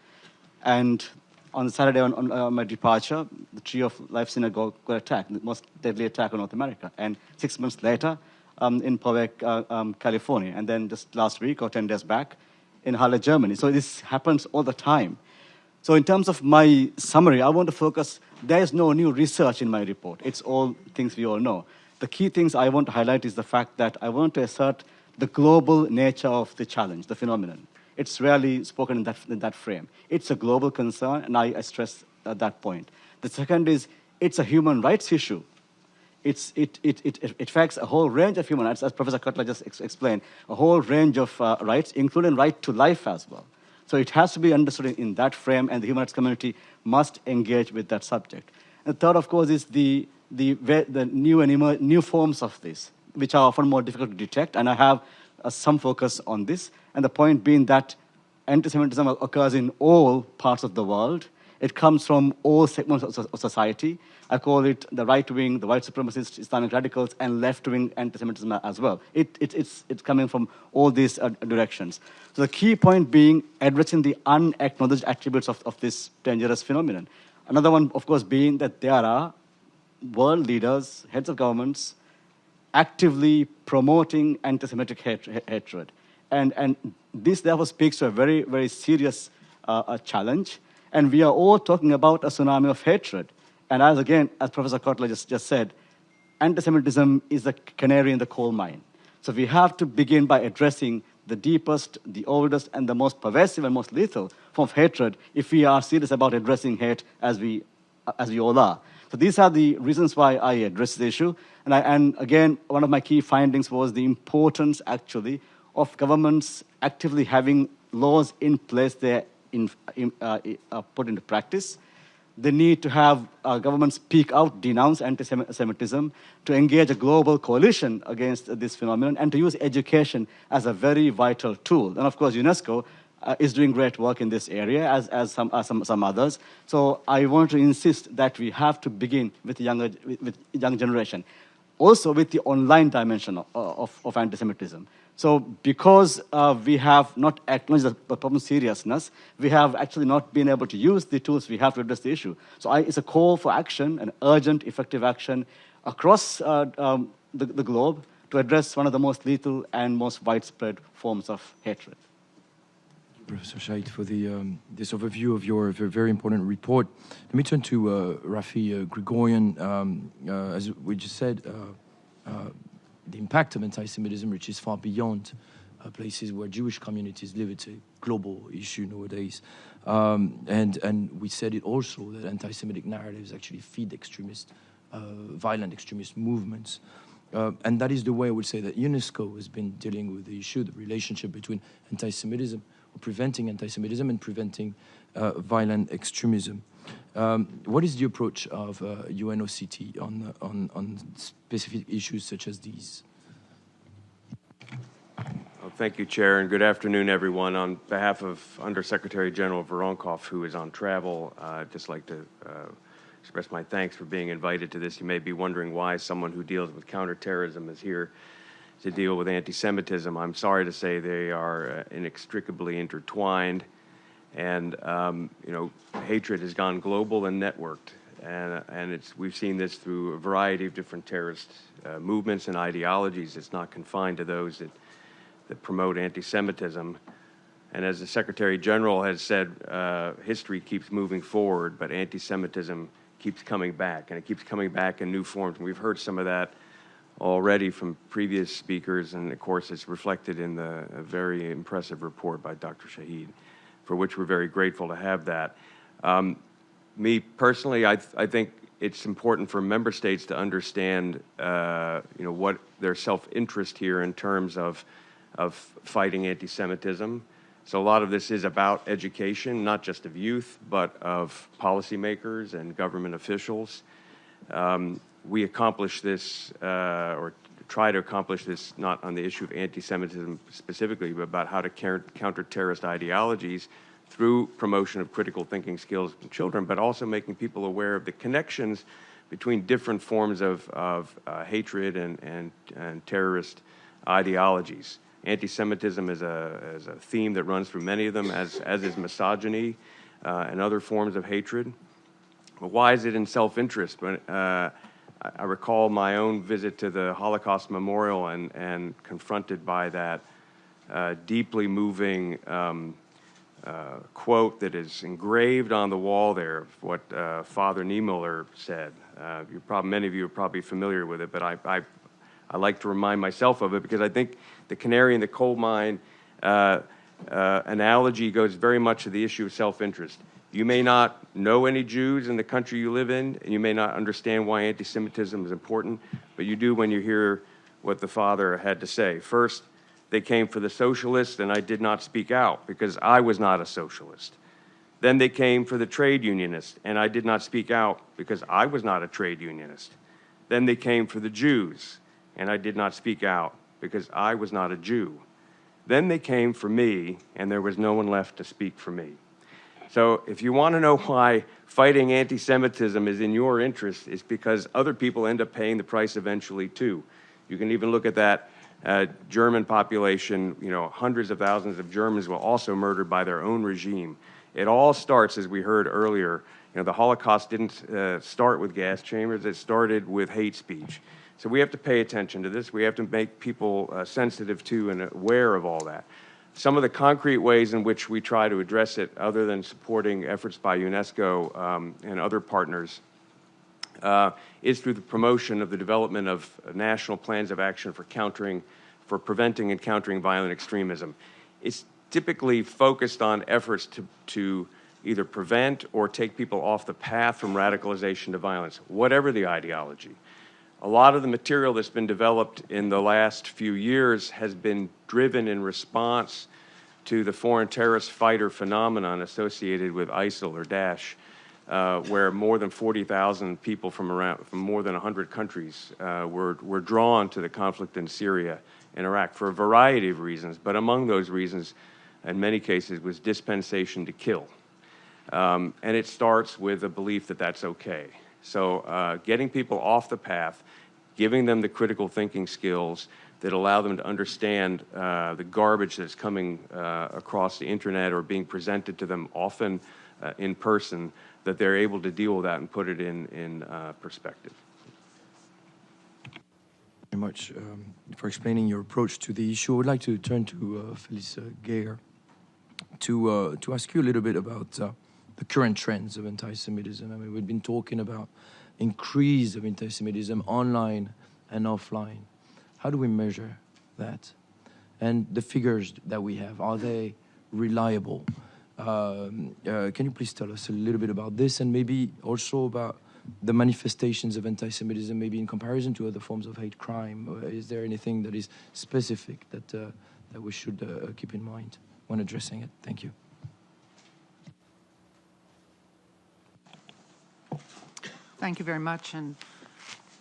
and on Saturday on my departure, the Tree of Life synagogue got attacked, the most deadly attack on North America. And 6 months later, in Poway, California, and then just last week or 10 days back in Halle, Germany. So this happens all the time. So in terms of my summary, I want to focus, there is no new research in my report. It's all things we all know. The key things I want to highlight is the fact that I want to assert the global nature of the challenge, the phenomenon. It's rarely spoken in that frame. It's a global concern, and I stress that point. The second is, it's a human rights issue. It affects a whole range of human rights, as Professor Cutler just explained, a whole range of rights, including right to life as well. So it has to be understood in that frame, and the human rights community must engage with that subject. And the third, of course, is the new forms of this, which are often more difficult to detect, and I have some focus on this. And the point being that anti-Semitism occurs in all parts of the world. It comes from all segments of society. I call it the right-wing, the white supremacists, Islamic radicals, and left-wing anti-Semitism as well. It's coming from all these directions. So the key point being addressing the unacknowledged attributes of this dangerous phenomenon. Another one, of course, being that there are world leaders, heads of governments, actively promoting anti-Semitic hatred. And this, therefore, speaks to a very, very serious challenge. And we are all talking about a tsunami of hatred. And as Professor Cutler just said, anti-Semitism is the canary in the coal mine. So we have to begin by addressing the deepest, the oldest, and the most pervasive and most lethal form of hatred if we are serious about addressing hate as we all are. So these are the reasons why I address the issue. And again, one of my key findings was the importance, actually, of governments actively having laws in place there put into practice. The need to have governments speak out, denounce anti-Semitism, to engage a global coalition against this phenomenon, and to use education as a very vital tool. And of course, UNESCO is doing great work in this area, as some others. So I want to insist that we have to begin with young generation. also with the online dimension of anti-Semitism. So because we have not acknowledged the problem's seriousness, we have actually not been able to use the tools we have to address the issue. So it's a call for action, an urgent, effective action across the globe to address one of the most lethal and most widespread forms of hatred. Professor Shahid, for this overview of your very important report. Let me turn to Rafi Grigorian. As we just said, the impact of anti-Semitism reaches far beyond places where Jewish communities live. It's a global issue nowadays. And we said it also that anti-Semitic narratives actually feed violent extremist movements. And that is the way I would say that UNESCO has been dealing with the issue, the relationship between anti-Semitism, or preventing anti-Semitism and preventing violent extremism. What is the approach of UNOCT on specific issues such as these? Well, thank you, Chair, and good afternoon, everyone. On behalf of Undersecretary General Voronkov, who is on travel, I'd just like to express my thanks for being invited to this. You may be wondering why someone who deals with counterterrorism is here to deal with anti-Semitism. I'm sorry to say they are inextricably intertwined, and hatred has gone global and networked, and we've seen this through a variety of different terrorist movements and ideologies. It's not confined to those that promote anti-Semitism. And as the Secretary General has said, history keeps moving forward, but anti-Semitism keeps coming back, and it keeps coming back in new forms. And we've heard some of that already from previous speakers, and of course it's reflected in the very impressive report by Dr. Shahid, for which we're very grateful to have that. Me personally, I think it's important for member states to understand what their self-interest here in terms of fighting anti-Semitism. So a lot of this is about education, not just of youth, but of policymakers and government officials. We accomplish this, or try to accomplish this, not on the issue of anti-Semitism specifically, but about how to counter terrorist ideologies through promotion of critical thinking skills in children, but also making people aware of the connections between different forms of hatred and terrorist ideologies. Anti-Semitism is a theme that runs through many of them, as is misogyny and other forms of hatred. But why is it in self-interest? I recall my own visit to the Holocaust Memorial and confronted by that deeply moving quote that is engraved on the wall there of what Father Niemöller said. Many of you are probably familiar with it, but I like to remind myself of it because I think the canary in the coal mine analogy goes very much to the issue of self-interest. You may not know any Jews in the country you live in, and you may not understand why anti-Semitism is important, but you do when you hear what the Father had to say. First, they came for the socialists, and I did not speak out because I was not a socialist. Then they came for the trade unionists, and I did not speak out because I was not a trade unionist. Then they came for the Jews, and I did not speak out because I was not a Jew. Then they came for me, and there was no one left to speak for me. So if you want to know why fighting anti-Semitism is in your interest, it's because other people end up paying the price eventually too. You can even look at that German population. Hundreds of thousands of Germans were also murdered by their own regime. It all starts, as we heard earlier, the Holocaust didn't start with gas chambers, it started with hate speech. So we have to pay attention to this. We have to make people sensitive to and aware of all that. Some of the concrete ways in which we try to address it, other than supporting efforts by UNESCO and other partners, is through the promotion of the development of national plans of action for preventing and countering violent extremism. It's typically focused on efforts to either prevent or take people off the path from radicalization to violence, whatever the ideology. A lot of the material that's been developed in the last few years has been driven in response to the foreign terrorist fighter phenomenon associated with ISIL or Daesh, where more than 40,000 people from more than 100 countries were drawn to the conflict in Syria and Iraq for a variety of reasons, but among those reasons, in many cases, was dispensation to kill. And it starts with a belief that that's okay. So getting people off the path, giving them the critical thinking skills that allow them to understand the garbage that's coming across the internet or being presented to them often in person, that they're able to deal with that and put it in perspective. Very much for explaining your approach to the issue. I would like to turn to Felice Geyer to ask you a little bit about the current trends of anti-Semitism. I mean, we've been talking about increase of anti-Semitism online and offline. How do we measure that? And the figures that we have, are they reliable? Can you please tell us a little bit about this, and maybe also about the manifestations of anti-Semitism, maybe in comparison to other forms of hate crime? Is there anything that is specific that we should keep in mind when addressing it? Thank you. Thank you very much, and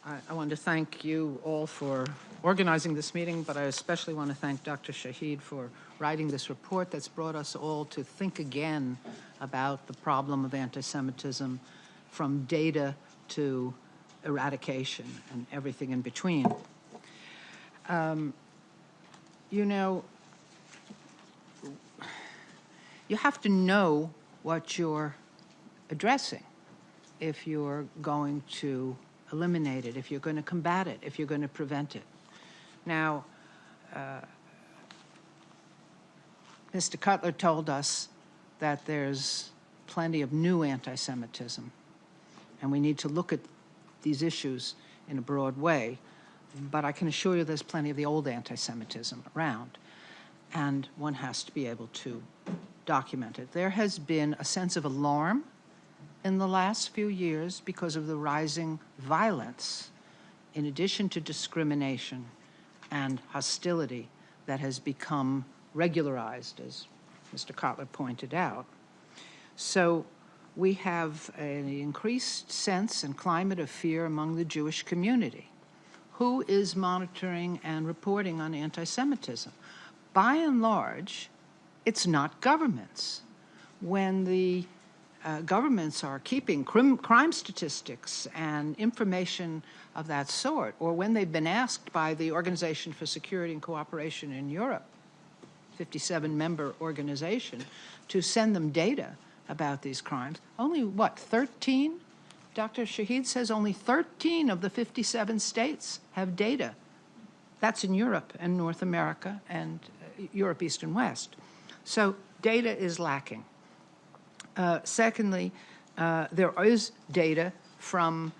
I want to thank you all for organizing this meeting, but I especially want to thank Dr. Shahid for writing this report that's brought us all to think again about the problem of anti-Semitism, from data to eradication and everything in between. You know, you have to know what you're addressing if you're going to eliminate it, if you're going to combat it, if you're going to prevent it. Now, Mr. Cutler told us that there's plenty of new anti-Semitism, and we need to look at these issues in a broad way, but I can assure you there's plenty of the old anti-Semitism around, and one has to be able to document it. There has been a sense of alarm in the last few years because of the rising violence, in addition to discrimination and hostility that has become regularized, as Mr. Cutler pointed out. So we have an increased sense and climate of fear among the Jewish community. Who is monitoring and reporting on anti-Semitism? By and large, it's not governments. When the governments are keeping crime statistics and information of that sort, or when they've been asked by the Organization for Security and Cooperation in Europe, 57-member organization, to send them data about these crimes, only, what, 13? Dr. Shahid says only 13 of the 57 states have data. That's in Europe and North America and Europe, East and West. So data is lacking. Secondly, there is data from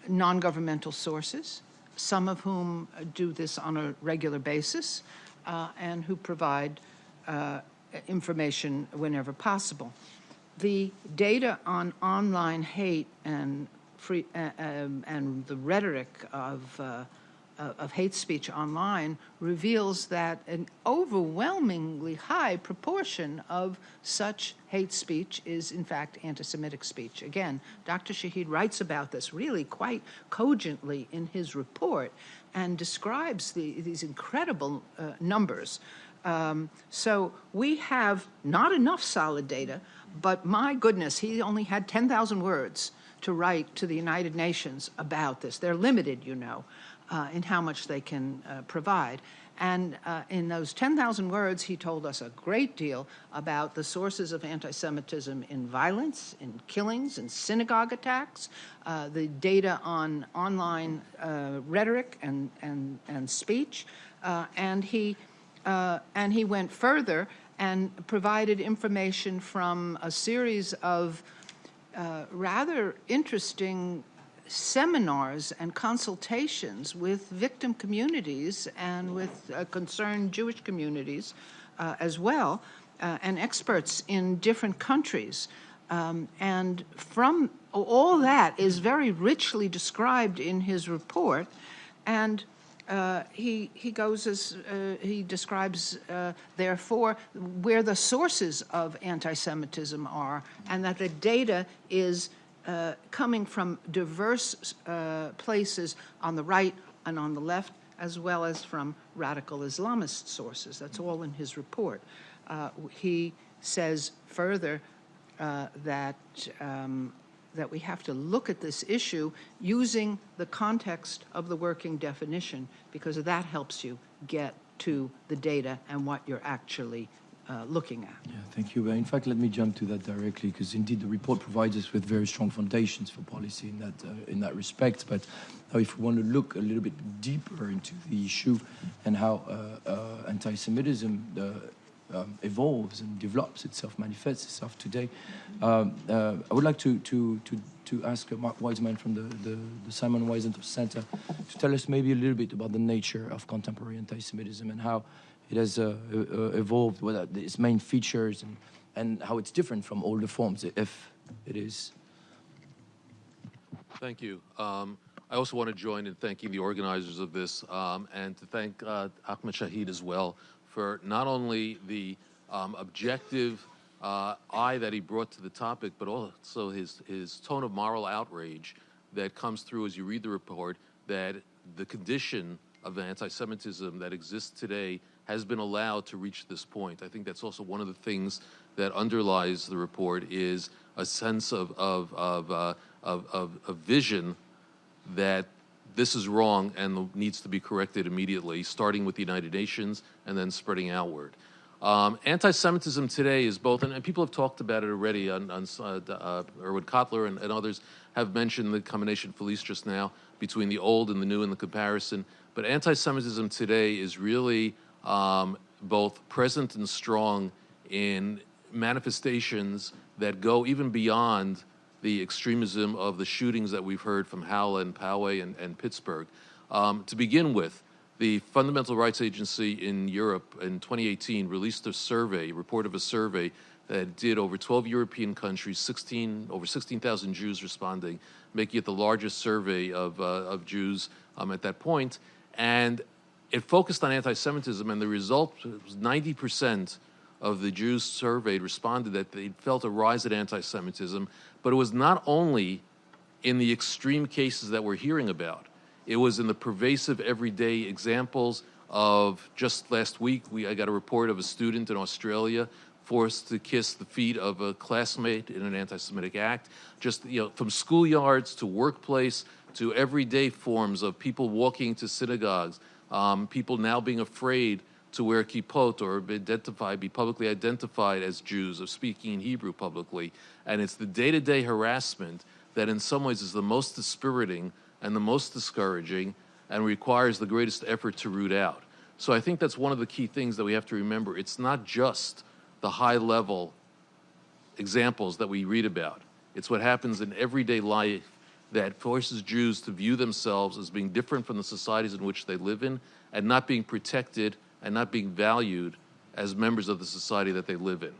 non-governmental sources, some of whom do this on a regular basis, and who provide information whenever possible. The data on online hate and the rhetoric of hate speech online reveals that an overwhelmingly high proportion of such hate speech is, in fact, anti-Semitic speech. Again, Dr. Shahid writes about this really quite cogently in his report and describes these incredible numbers. So we have not enough solid data, but my goodness, he only had 10,000 words to write to the United Nations about this. They're limited, you know, in how much they can provide. And in those 10,000 words, he told us a great deal about the sources of anti-Semitism in violence, in killings, in synagogue attacks, the data on online rhetoric and speech, and he went further and provided information from a series of rather interesting seminars and consultations with victim communities and with concerned Jewish communities as well, and experts in different countries. And from all that is very richly described in his report, and he describes, therefore, where the sources of anti-Semitism are, and that the data is coming from diverse places on the right and on the left, as well as from radical Islamist sources. That's all in his report. He says further that that we have to look at this issue using the context of the working definition, because that helps you get to the data and what you're actually looking at. Yeah, thank you. In fact, let me jump to that directly, because indeed the report provides us with very strong foundations for policy in that respect. But now, if we want to look a little bit deeper into the issue and how anti-Semitism evolves and develops itself, manifests itself today, I would like to ask Mark Wiseman from the Simon Wiesenthal Center to tell us maybe a little bit about the nature of contemporary anti-Semitism and how it has evolved, what are its main features, and how it's different from older forms, if it is. Thank you. I also want to join in thanking the organizers of this and to thank Ahmed Shahid as well for not only the objective eye that he brought to the topic, but also his tone of moral outrage that comes through as you read the report, that the condition of anti-Semitism that exists today has been allowed to reach this point. I think that's also one of the things that underlies the report, is a sense of vision that this is wrong and needs to be corrected immediately, starting with the United Nations and then spreading outward. Anti-Semitism today is both, and people have talked about it already, Irwin Cotler and others have mentioned the combination, Felice just now, between the old and the new and the comparison. But anti-Semitism today is really both present and strong in manifestations that go even beyond the extremism of the shootings that we've heard from Halle and Poway and Pittsburgh. To begin with, the Fundamental Rights Agency in Europe in 2018 released a report of a survey that did over 12 European countries, over 16,000 Jews responding, making it the largest survey of Jews at that point. And it focused on anti-Semitism, and the result was 90% of the Jews surveyed responded that they felt a rise in anti-Semitism, but it was not only in the extreme cases that we're hearing about. It was in the pervasive everyday examples of, just last week, I got a report of a student in Australia forced to kiss the feet of a classmate in an anti-Semitic act, just from schoolyards to workplace to everyday forms of people walking to synagogues, people now being afraid to wear kippot or be publicly identified as Jews or speaking in Hebrew publicly. And it's the day-to-day harassment that in some ways is the most dispiriting and the most discouraging and requires the greatest effort to root out. So I think that's one of the key things that we have to remember. It's not just the high-level examples that we read about. It's what happens in everyday life that forces Jews to view themselves as being different from the societies in which they live in and not being protected and not being valued as members of the society that they live in.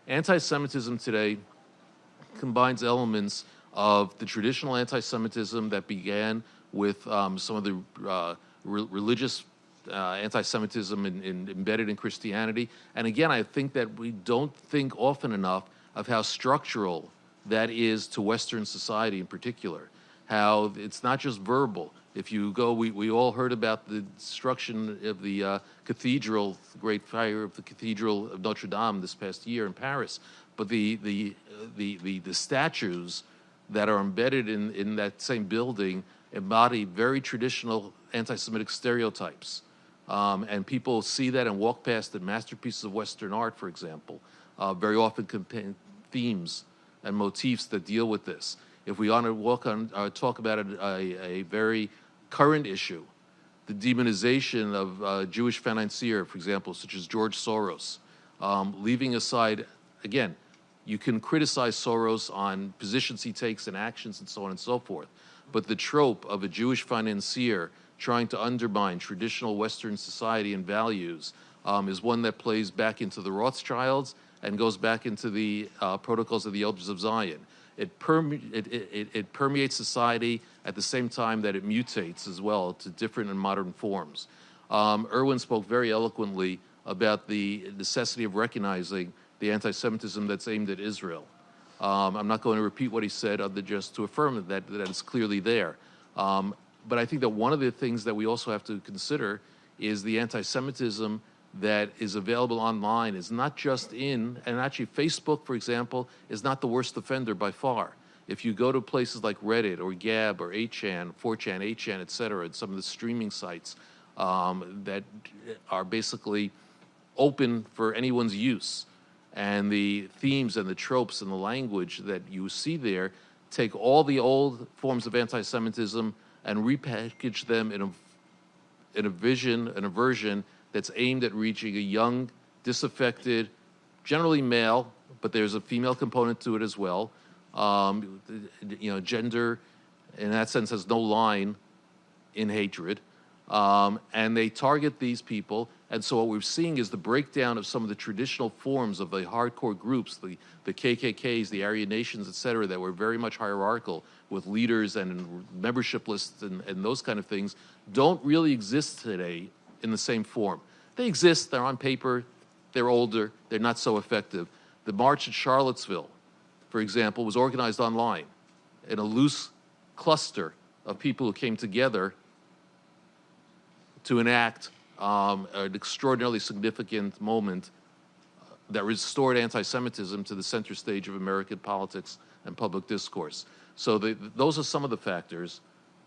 Anti-Semitism today combines elements of the traditional anti-Semitism that began with some of the religious anti-Semitism embedded in Christianity. And again, I think that we don't think often enough of how structural that is to Western society in particular, how it's not just verbal. If you go, we all heard about the destruction of the cathedral, the great fire of the Cathedral of Notre Dame this past year in Paris. But the statues that are embedded in that same building embody very traditional anti-Semitic stereotypes. And people see that and walk past it. Masterpieces of Western art, for example, very often contain themes and motifs that deal with this. If we want to talk about a very current issue, the demonization of Jewish financier, for example, such as George Soros, leaving aside, again, you can criticize Soros on positions he takes and actions and so on and so forth, but the trope of a Jewish financier trying to undermine traditional Western society and values is one that plays back into the Rothschilds and goes back into the protocols of the Elders of Zion. It permeates society at the same time that it mutates as well to different and modern forms. Irwin spoke very eloquently about the necessity of recognizing the anti-Semitism that's aimed at Israel. I'm not going to repeat what he said other just to affirm that it's clearly there. But I think that one of the things that we also have to consider is the anti-Semitism that is available online is not just and actually Facebook, for example, is not the worst offender by far. If you go to places like Reddit or Gab or 8chan, 4chan, 8chan, et cetera, and some of the streaming sites that are basically open for anyone's use, and the themes and the tropes and the language that you see there take all the old forms of anti-Semitism and repackage them in a version that's aimed at reaching a young, disaffected, generally male, but there's a female component to it as well. Gender, in that sense, has no line in hatred. And they target these people. And so what we're seeing is the breakdown of some of the traditional forms of the hardcore groups, the KKKs, the Aryan Nations, et cetera, that were very much hierarchical with leaders and membership lists and those kind of things, don't really exist today in the same form. They exist, they're on paper, they're older, they're not so effective. The march in Charlottesville, for example, was organized online in a loose cluster of people who came together to enact an extraordinarily significant moment that restored anti-Semitism to the center stage of American politics and public discourse. So those are some of the factors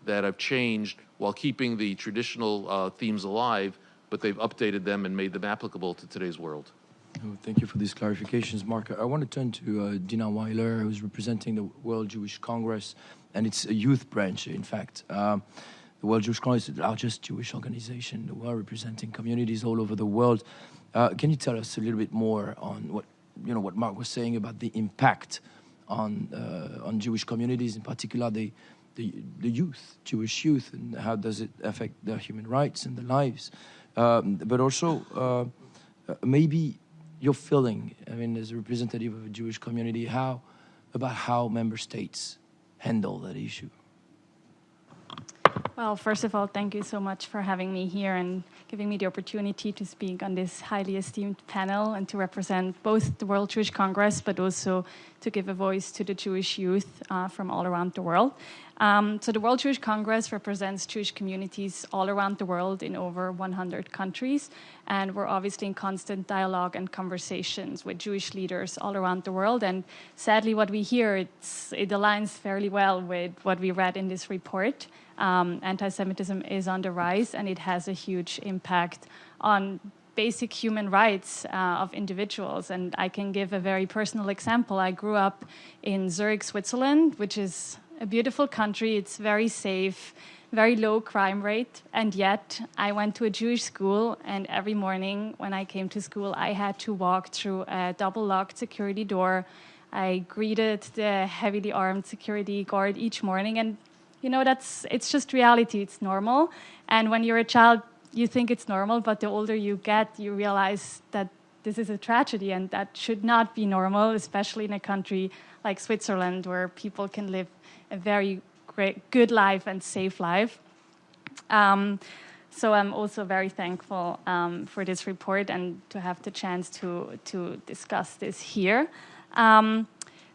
that have changed while keeping the traditional themes alive, but they've updated them and made them applicable to today's world. Oh, thank you for these clarifications, Mark. I want to turn to Dina Weiler, who's representing the World Jewish Congress, and it's a youth branch, in fact. The World Jewish Congress is the largest Jewish organization in the world, representing communities all over the world. Can you tell us a little bit more on what Mark was saying about the impact on Jewish communities, in particular the youth, Jewish youth, and how does it affect their human rights and their lives? But also, maybe your feeling, I mean, as a representative of a Jewish community, about how member states handle that issue? Well, first of all, thank you so much for having me here and giving me the opportunity to speak on this highly esteemed panel and to represent both the World Jewish Congress, but also to give a voice to the Jewish youth from all around the world. So the World Jewish Congress represents Jewish communities all around the world in over 100 countries. And we're obviously in constant dialogue and conversations with Jewish leaders all around the world. And sadly, what we hear, it aligns fairly well with what we read in this report. Anti-Semitism is on the rise, and it has a huge impact on basic human rights of individuals. And I can give a very personal example. I grew up in Zurich, Switzerland, which is a beautiful country. It's very safe, very low crime rate. And yet I went to a Jewish school, and every morning when I came to school, I had to walk through a double-locked security door. I greeted the heavily armed security guard each morning, and it's just reality. It's normal. And when you're a child, you think it's normal, but the older you get, you realize that this is a tragedy and that should not be normal, especially in a country like Switzerland, where people can live a very good life and safe life. So I'm also very thankful for this report and to have the chance to discuss this here.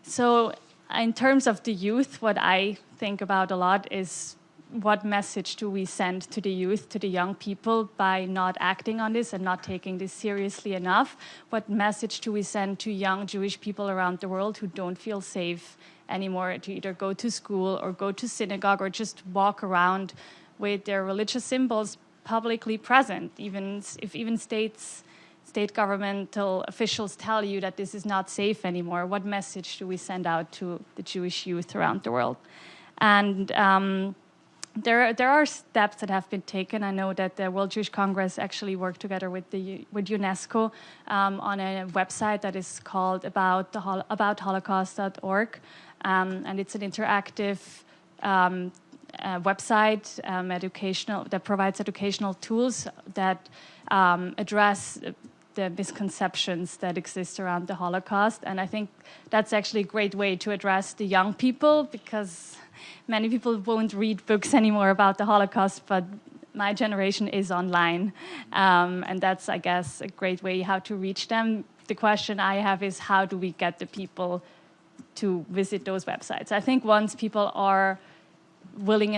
So in terms of the youth, what I think about a lot is what message do we send to the youth, to the young people, by not acting on this and not taking this seriously enough? What message do we send to young Jewish people around the world who don't feel safe anymore to either go to school or go to synagogue or just walk around with their religious symbols publicly present, even if state governmental officials tell you that this is not safe anymore? What message do we send out to the Jewish youth around the world? And there are steps that have been taken. I know that the World Jewish Congress actually worked together with UNESCO on a website that is called aboutholocaust.org, and it's an interactive website educational that provides educational tools that address the misconceptions that exist around the Holocaust. And I think that's actually a great way to address the young people, because many people won't read books anymore about the Holocaust, but my generation is online. And that's, I guess, a great way how to reach them. The question I have is, how do we get the people to visit those websites? I think once people are willing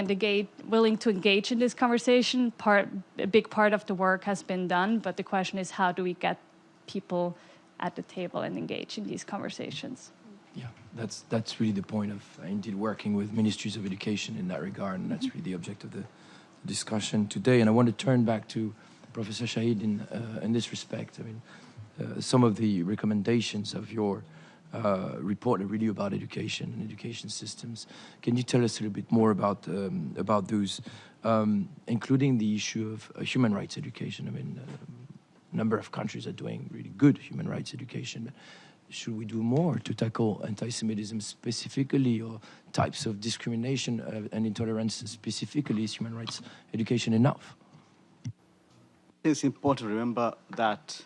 to engage in this conversation, a big part of the work has been done, but the question is, how do we get people at the table and engage in these conversations? Yeah, that's really the point of indeed working with ministries of education in that regard, and that's really the object of the discussion today. And I want to turn back to Professor Shahid in this respect. I mean, some of the recommendations of your report are really about education and education systems. Can you tell us a little bit more about those, including the issue of human rights education? I mean, a number of countries are doing really good human rights education. But should we do more to tackle anti-Semitism specifically, or types of discrimination and intolerance specifically? Is human rights education enough? It's important to remember that,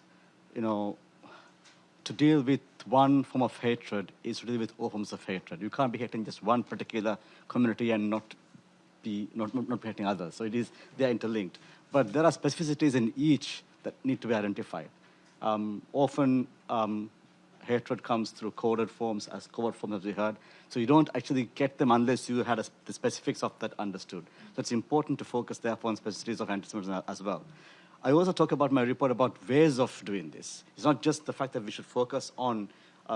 to deal with one form of hatred is to deal with all forms of hatred. You can't be hating just one particular community and not be hating others. So they are interlinked. But there are specificities in each that need to be identified. Often, hatred comes through coded forms, as covert forms, as we heard. So you don't actually get them unless you had the specifics of that understood. So it's important to focus, therefore, on specificities of anti-Semitism as well. I also talk about my report about ways of doing this. It's not just the fact that we should focus on,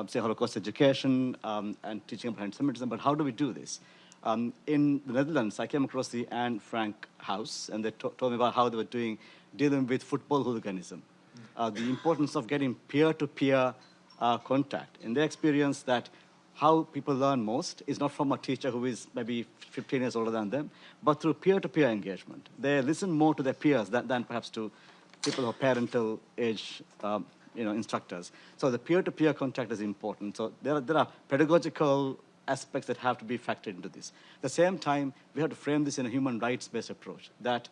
say, Holocaust education and teaching about anti-Semitism, but how do we do this? In the Netherlands, I came across the Anne Frank House, and they told me about how they were dealing with football hooliganism. The importance of getting peer-to-peer contact. In their experience, that how people learn most is not from a teacher who is maybe 15 years older than them, but through peer-to-peer engagement. They listen more to their peers than perhaps to people who are parental age instructors. So the peer-to-peer contact is important. So there are pedagogical aspects that have to be factored into this. At the same time, we have to frame this in a human rights-based approach, that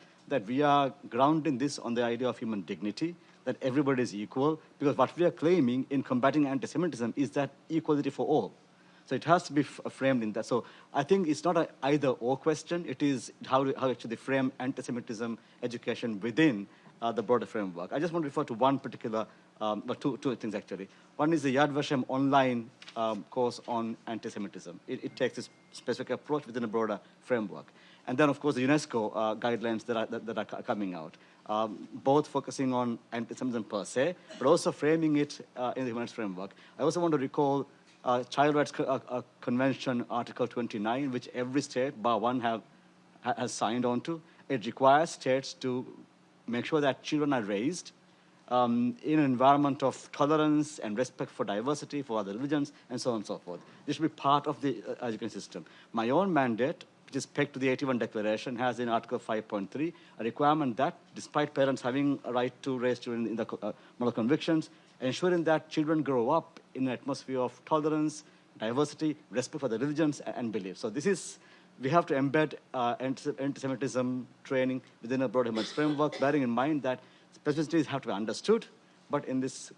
we are grounding this on the idea of human dignity, that everybody is equal, because what we are claiming in combating anti-Semitism is that equality for all. So it has to be framed in that. So I think it's not an either-or question. It is how actually frame anti-Semitism education within the broader framework. I just want to refer to one particular, two things actually. One is the Yad Vashem online course on anti-Semitism. It takes this specific approach within a broader framework. And then, of course, the UNESCO guidelines that are coming out, both focusing on anti-Semitism per se, but also framing it in the human rights framework. I also want to recall Child Rights Convention, Article 29, which every state, bar one, has signed on to. It requires states to make sure that children are raised in an environment of tolerance and respect for diversity, for other religions, and so on and so forth. This should be part of the education system. My own mandate, which is pegged to the 81 Declaration, has in Article 5.3 a requirement that, despite parents having a right to raise children in the moral convictions, ensuring that children grow up in an atmosphere of tolerance, diversity, respect for the religions and beliefs. So we have to embed anti-Semitism training within a broader human rights framework, bearing in mind that specificities have to be understood, but in this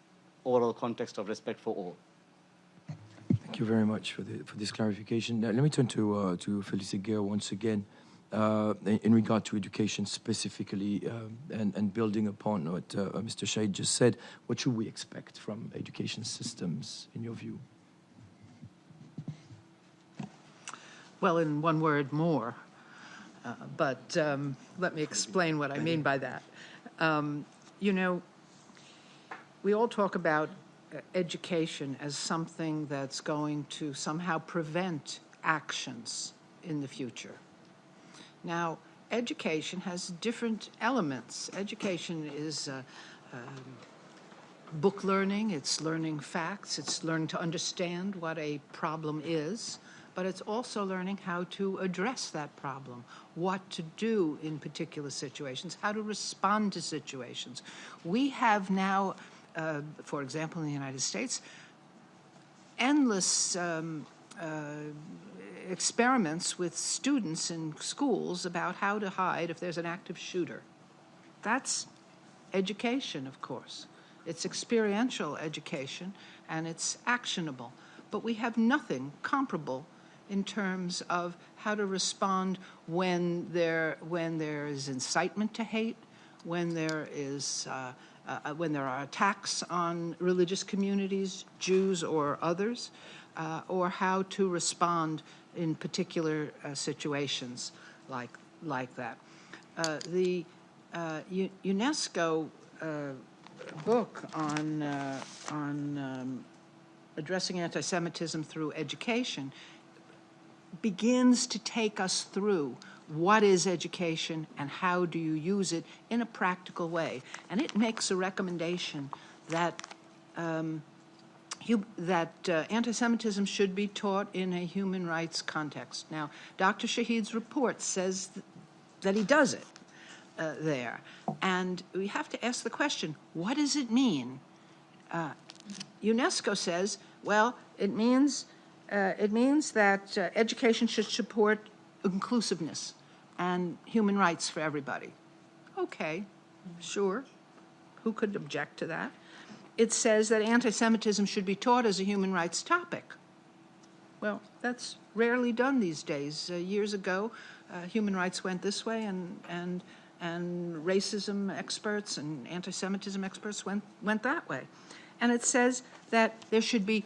overall context of respect for all. Thank you very much for this clarification. Now, let me turn to Félicité Guerre once again in regard to education specifically and building upon what Mr. Shahid just said. What should we expect from education systems, in your view? Well, in one word, more. But let me explain what I mean by that. We all talk about education as something that's going to somehow prevent actions in the future. Now, education has different elements. Education is book learning, it's learning facts, it's learning to understand what a problem is, but it's also learning how to address that problem, what to do in particular situations, how to respond to situations. We have now, for example, in the United States, endless experiments with students in schools about how to hide if there's an active shooter. That's education, of course. It's experiential education, and it's actionable. But we have nothing comparable in terms of how to respond when there is incitement to hate, when there are attacks on religious communities, Jews or others, or how to respond in particular situations like that. The UNESCO book on addressing anti-Semitism through education begins to take us through what is education and how do you use it in a practical way. And it makes a recommendation that anti-Semitism should be taught in a human rights context. Now, Dr. Shahid's report says that he does it there. And we have to ask the question, what does it mean? UNESCO says, well, it means that education should support inclusiveness and human rights for everybody. Okay, sure. Who could object to that? It says that anti-Semitism should be taught as a human rights topic. Well, that's rarely done these days. Years ago, human rights went this way, and racism experts and anti-Semitism experts went that way. And it says that there should be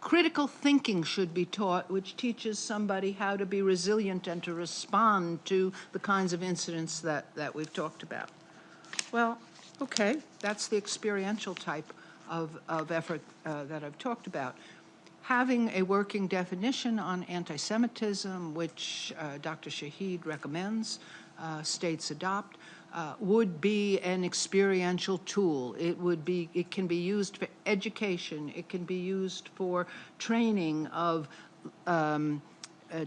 critical thinking should be taught, which teaches somebody how to be resilient and to respond to the kinds of incidents that we've talked about. Well, okay, that's the experiential type of effort that I've talked about. Having a working definition on anti-Semitism, which Dr. Shahid recommends states adopt, would be an experiential tool. It can be used for education. It can be used for training of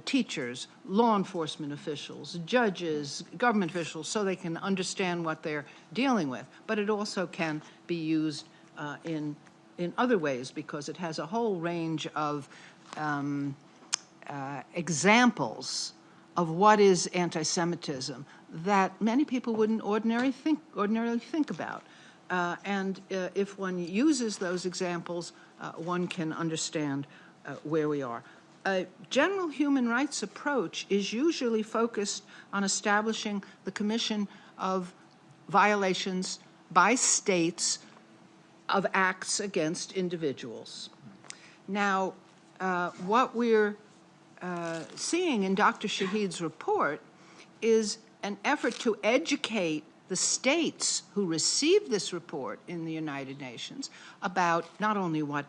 teachers, law enforcement officials, judges, government officials, so they can understand what they're dealing with. But it also can be used in other ways because it has a whole range of examples of what is anti-Semitism that many people wouldn't ordinarily think about. And if one uses those examples, one can understand where we are. A general human rights approach is usually focused on establishing the commission of violations by states of acts against individuals. Now, what we're seeing in Dr. Shahid's report is an effort to educate the states who received this report in the United Nations about not only what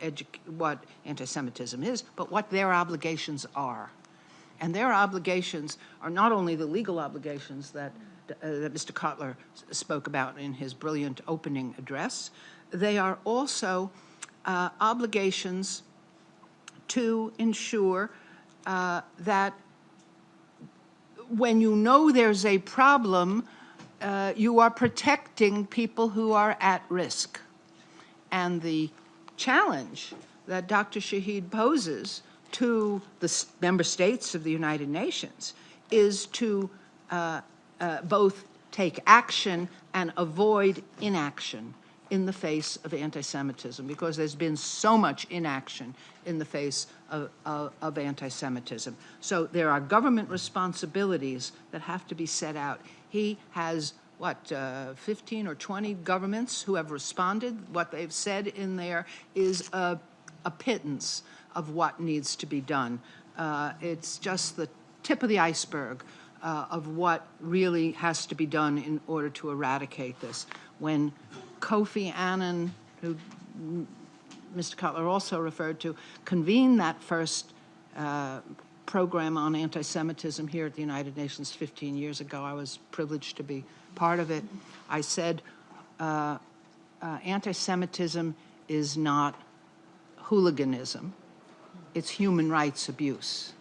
anti-Semitism is, but what their obligations are. And their obligations are not only the legal obligations that Mr. Cutler spoke about in his brilliant opening address, they are also obligations to ensure that when you know there's a problem, you are protecting people who are at risk. And the challenge that Dr. Shahid poses to the member states of the United Nations is to both take action and avoid inaction in the face of anti-Semitism, because there's been so much inaction in the face of anti-Semitism. So there are government responsibilities that have to be set out. He has, 15 or 20 governments who have responded. What they've said in there is a pittance of what needs to be done. It's just the tip of the iceberg of what really has to be done in order to eradicate this. When Kofi Annan, who Mr. Cutler also referred to, convened that first program on anti-Semitism here at the United Nations 15 years ago. I was privileged to be part of it. I said, anti-Semitism is not hooliganism. It's human rights abuse.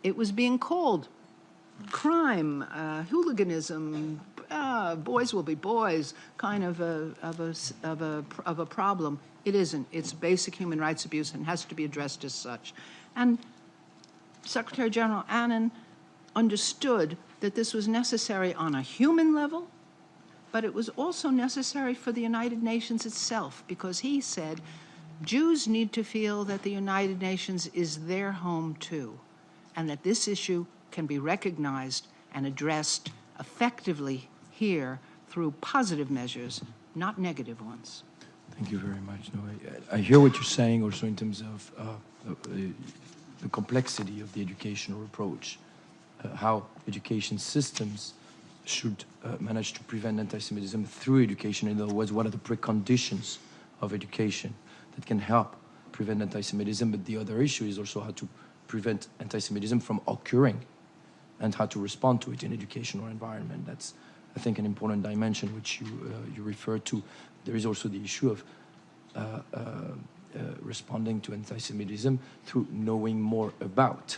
It was being called crime, hooliganism, boys will be boys, kind of a problem. It isn't. It's basic human rights abuse and has to be addressed as such. And Secretary General Annan understood that this was necessary on a human level, but it was also necessary for the United Nations itself, because he said Jews need to feel that the United Nations is their home too, and that this issue can be recognized and addressed effectively here through positive measures, not negative ones. Thank you very much. No, I hear what you're saying also in terms of the complexity of the educational approach, how education systems should manage to prevent anti-Semitism through education. In other words, what are the preconditions of education that can help prevent anti-Semitism, but the other issue is also how to prevent anti-Semitism from occurring and how to respond to it in educational environment. That's, I think, an important dimension which you referred to. There is also the issue of responding to anti-Semitism through knowing more about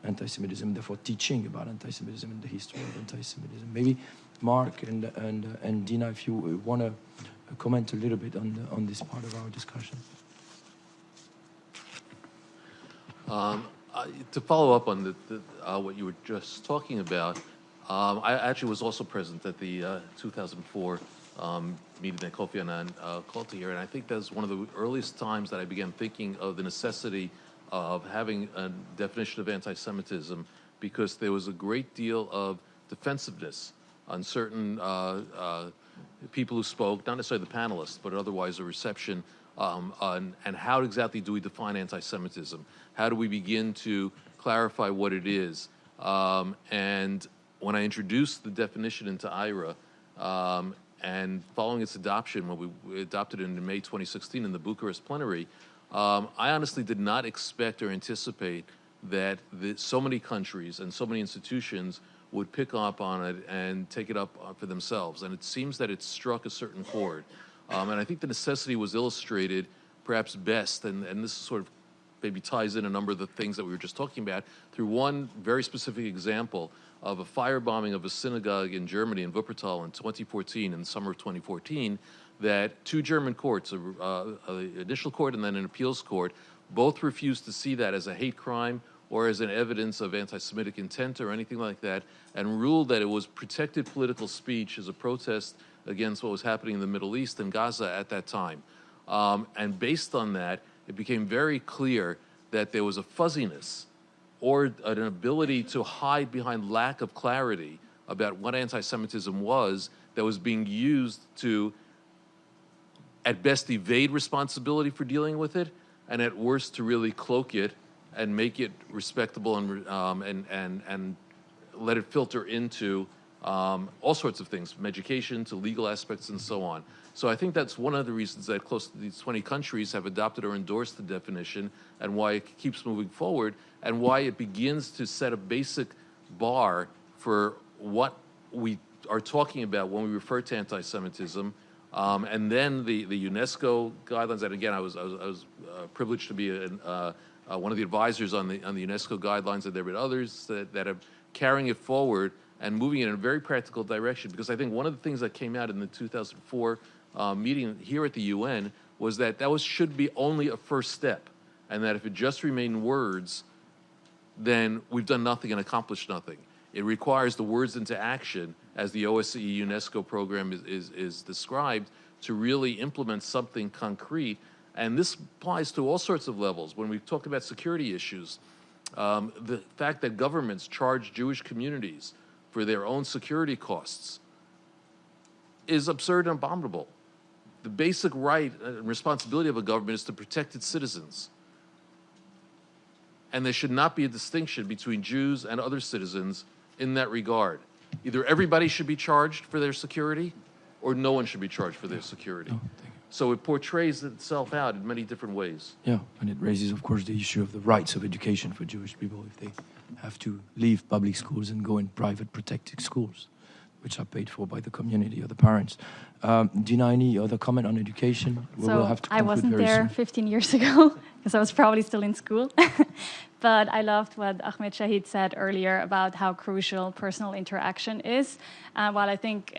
anti-Semitism, therefore teaching about anti-Semitism and the history of anti-Semitism. Maybe Mark and Dina, if you want to comment a little bit on this part of our discussion. To follow up on what you were just talking about, I actually was also present at the 2004 meeting that Kofi Annan called to here, and I think that's one of the earliest times that I began thinking of the necessity of having a definition of anti-Semitism, because there was a great deal of defensiveness on certain people who spoke, not necessarily the panelists, but otherwise a reception and how exactly do we define anti-Semitism? How do we begin to clarify what it is? And when I introduced the definition into IRA, and following its adoption, when we adopted it in May 2016 in the Bucharest plenary, I honestly did not expect or anticipate that so many countries and so many institutions would pick up on it and take it up for themselves. And it seems that it struck a certain chord. And I think the necessity was illustrated perhaps best, and this sort of maybe ties in a number of the things that we were just talking about, through one very specific example of a firebombing of a synagogue in Germany, in Wuppertal, in 2014, in the summer of 2014, that two German courts, an initial court and then an appeals court, both refused to see that as a hate crime or as an evidence of anti-Semitic intent or anything like that, and ruled that it was protected political speech as a protest against what was happening in the Middle East and Gaza at that time. And based on that, it became very clear that there was a fuzziness or an ability to hide behind lack of clarity about what anti-Semitism was that was being used to, at best, evade responsibility for dealing with it, and at worst, to really cloak it and make it respectable and let it filter into all sorts of things, from education to legal aspects and so on. So I think that's one of the reasons that close to these 20 countries have adopted or endorsed the definition, and why it keeps moving forward, and why it begins to set a basic bar for what we are talking about when we refer to anti-Semitism. And then the UNESCO guidelines, and again, I was privileged to be one of the advisors on the UNESCO guidelines, and there have been others that are carrying it forward and moving it in a very practical direction. Because I think one of the things that came out in the 2004 meeting here at the UN was that should be only a first step, and that if it just remained words, then we've done nothing and accomplished nothing. It requires the words into action, as the OSCE UNESCO program is described, to really implement something concrete. And this applies to all sorts of levels. When we talk about security issues, the fact that governments charge Jewish communities for their own security costs is absurd and abominable. The basic right and responsibility of a government is to protect its citizens. And there should not be a distinction between Jews and other citizens in that regard. Either everybody should be charged for their security, or no one should be charged for their security. So it portrays itself out in many different ways. Yeah, and it raises, of course, the issue of the rights of education for Jewish people if they have to leave public schools and go in private protected schools, which are paid for by the community or the parents. Dina, any other comment on education? We'll have to I wasn't there 15 years ago, because I was probably still in school. But I loved what Ahmed Shahid said earlier about how crucial personal interaction is. While I think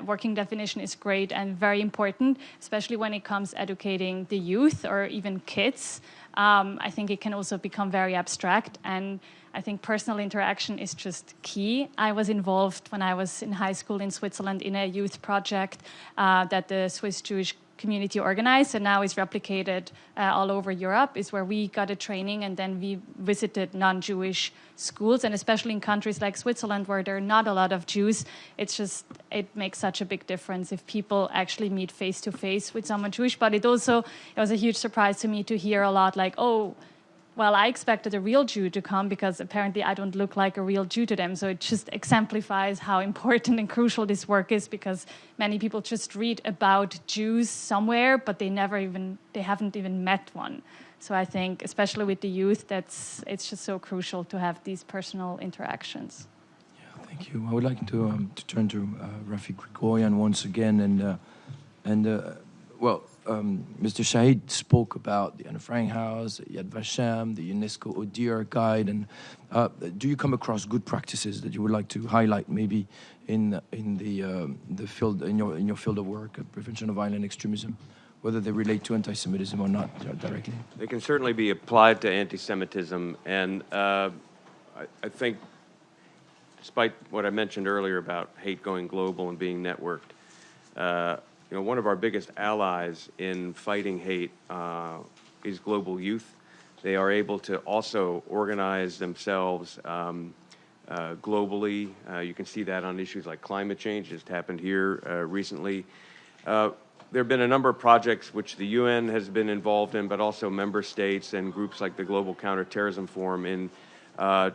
working definition is great and very important, especially when it comes educating the youth or even kids, I think it can also become very abstract. And I think personal interaction is just key. I was involved when I was in high school in Switzerland in a youth project that the Swiss Jewish community organized, and now is replicated all over Europe, is where we got a training, and then we visited non-Jewish schools, and especially in countries like Switzerland where there are not a lot of Jews, it makes such a big difference if people actually meet face to face with someone Jewish. But it was a huge surprise to me to hear a lot like, oh, well, I expected a real Jew to come because apparently I don't look like a real Jew to them. So it just exemplifies how important and crucial this work is, because many people just read about Jews somewhere, but they haven't even met one. So I think, especially with the youth, it's just so crucial to have these personal interactions. Yeah, thank you. I would like to turn to Rafi Grigorian once again, Mr. Shahid spoke about the Anne Frank House, the Yad Vashem, the UNESCO ODIHR guide, and do you come across good practices that you would like to highlight, maybe in the field in your field of work, prevention of violent extremism, whether they relate to anti-Semitism or not directly? They can certainly be applied to anti-Semitism, and I think, despite what I mentioned earlier about hate going global and being networked, one of our biggest allies in fighting hate is global youth. They are able to also organize themselves globally. You can see that on issues like climate change, just happened here recently. There have been a number of projects which the UN has been involved in, but also member states and groups like the Global Counterterrorism Forum in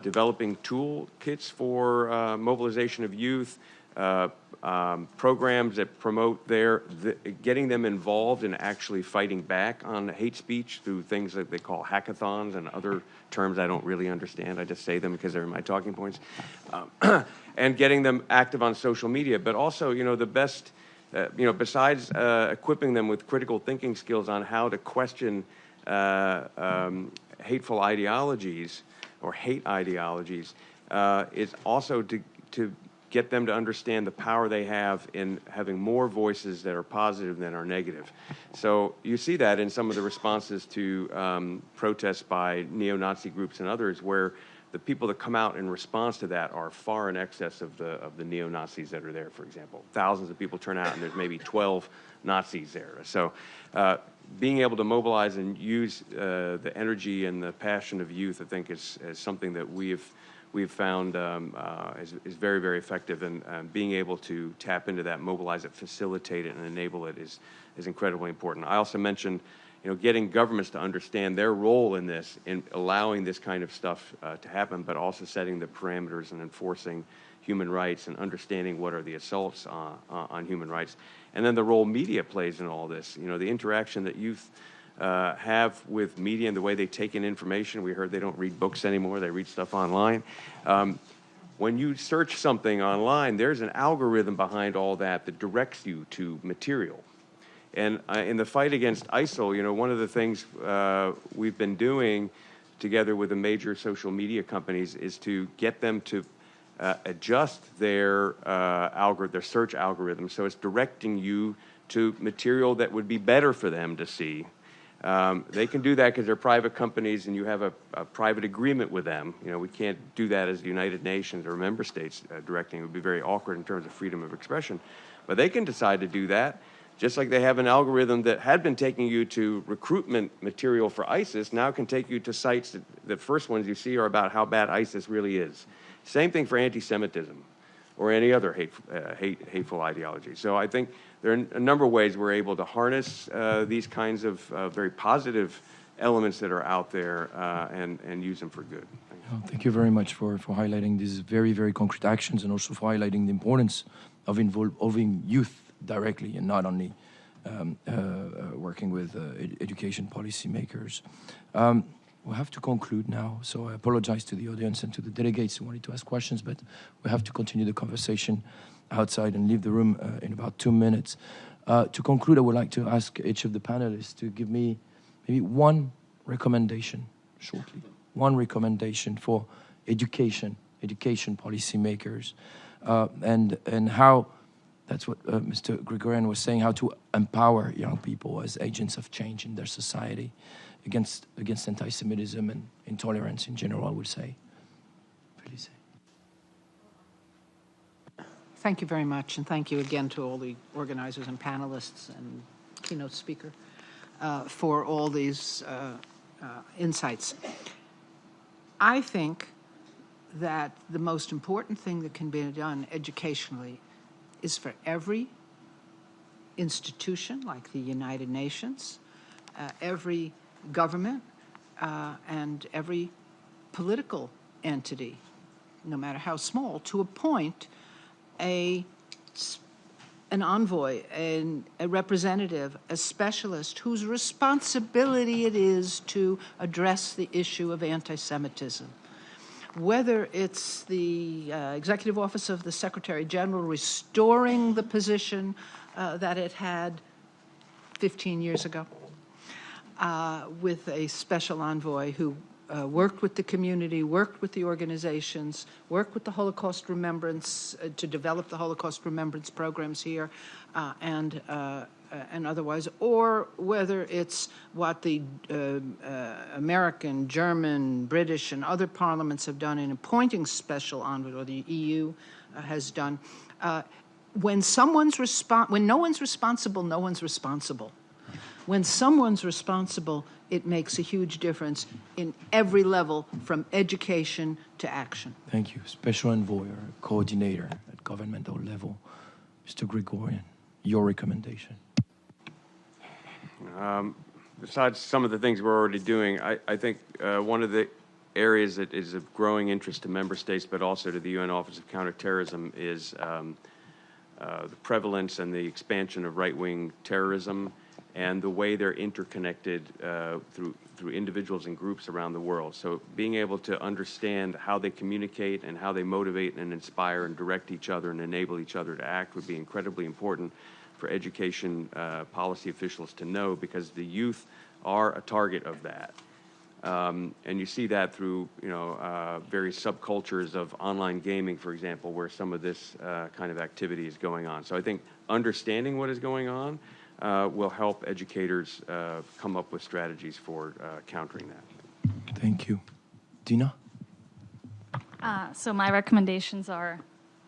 developing toolkits for mobilization of youth, programs that promote getting them involved in actually fighting back on hate speech through things that they call hackathons and other terms I don't really understand. I just say them because they're in my talking points. And getting them active on social media, but also, the best, besides equipping them with critical thinking skills on how to question hateful ideologies or hate ideologies, is also to get them to understand the power they have in having more voices that are positive than are negative. So you see that in some of the responses to protests by neo-Nazi groups and others, where the people that come out in response to that are far in excess of the neo-Nazis that are there, for example. Thousands of people turn out, and there's maybe 12 Nazis there. So being able to mobilize and use the energy and the passion of youth, I think, is something that we've found is very, very effective, and being able to tap into that, mobilize it, facilitate it, and enable it is incredibly important. I also mentioned, getting governments to understand their role in this, in allowing this kind of stuff to happen, but also setting the parameters and enforcing human rights and understanding what are the assaults on human rights. And then the role media plays in all this, the interaction that youth have with media and the way they take in information. We heard they don't read books anymore, they read stuff online. When you search something online, there's an algorithm behind all that directs you to material. And in the fight against ISIL, one of the things we've been doing together with the major social media companies is to get them to adjust their search algorithm, so it's directing you to material that would be better for them to see. They can do that because they're private companies and you have a private agreement with them. We can't do that as the United Nations or member states directing. It would be very awkward in terms of freedom of expression. But they can decide to do that, just like they have an algorithm that had been taking you to recruitment material for ISIS, now can take you to sites that the first ones you see are about how bad ISIS really is. Same thing for anti-Semitism or any other hateful ideology. So I think there are a number of ways we're able to harness these kinds of very positive elements that are out there and use them for good. Thank you very much for highlighting these very, very concrete actions, and also for highlighting the importance of involving youth directly and not only working with education policymakers. We have to conclude now, so I apologize to the audience and to the delegates who wanted to ask questions, but we have to continue the conversation outside and leave the room in about 2 minutes. To conclude, I would like to ask each of the panelists to give me maybe one recommendation, shortly, one recommendation for education policymakers, and how, that's what Mr. Grigorian was saying, how to empower young people as agents of change in their society against anti-Semitism and intolerance in general, I would say. Please. Thank you very much, and thank you again to all the organizers and panelists and keynote speaker for all these insights. I think that the most important thing that can be done educationally is for every institution, like the United Nations, every government, and every political entity, no matter how small, to appoint a an envoy, a representative, a specialist whose responsibility it is to address the issue of anti-Semitism. Whether it's the Executive Office of the Secretary General restoring the position that it had 15 years ago, with a special envoy who worked with the community, worked with the organizations, worked with the Holocaust Remembrance to develop the Holocaust Remembrance programs here, and otherwise, or whether it's what the American, German, British, and other parliaments have done in appointing special envoys, or the EU has done. When no one's responsible, no one's responsible. When someone's responsible, it makes a huge difference in every level, from education to action. Thank you. Special envoy or coordinator at governmental level. Mr. Gregorian, your recommendation. Besides some of the things we're already doing, I think one of the areas that is of growing interest to member states, but also to the UN Office of Counterterrorism, is the prevalence and the expansion of right-wing terrorism, and the way they're interconnected through individuals and groups around the world. So being able to understand how they communicate and how they motivate and inspire and direct each other and enable each other to act would be incredibly important for education policy officials to know, because the youth are a target of that. And you see that through, various subcultures of online gaming, for example, where some of this kind of activity is going on. So I think understanding what is going on will help educators come up with strategies for countering that. Thank you. Dina? So my recommendations are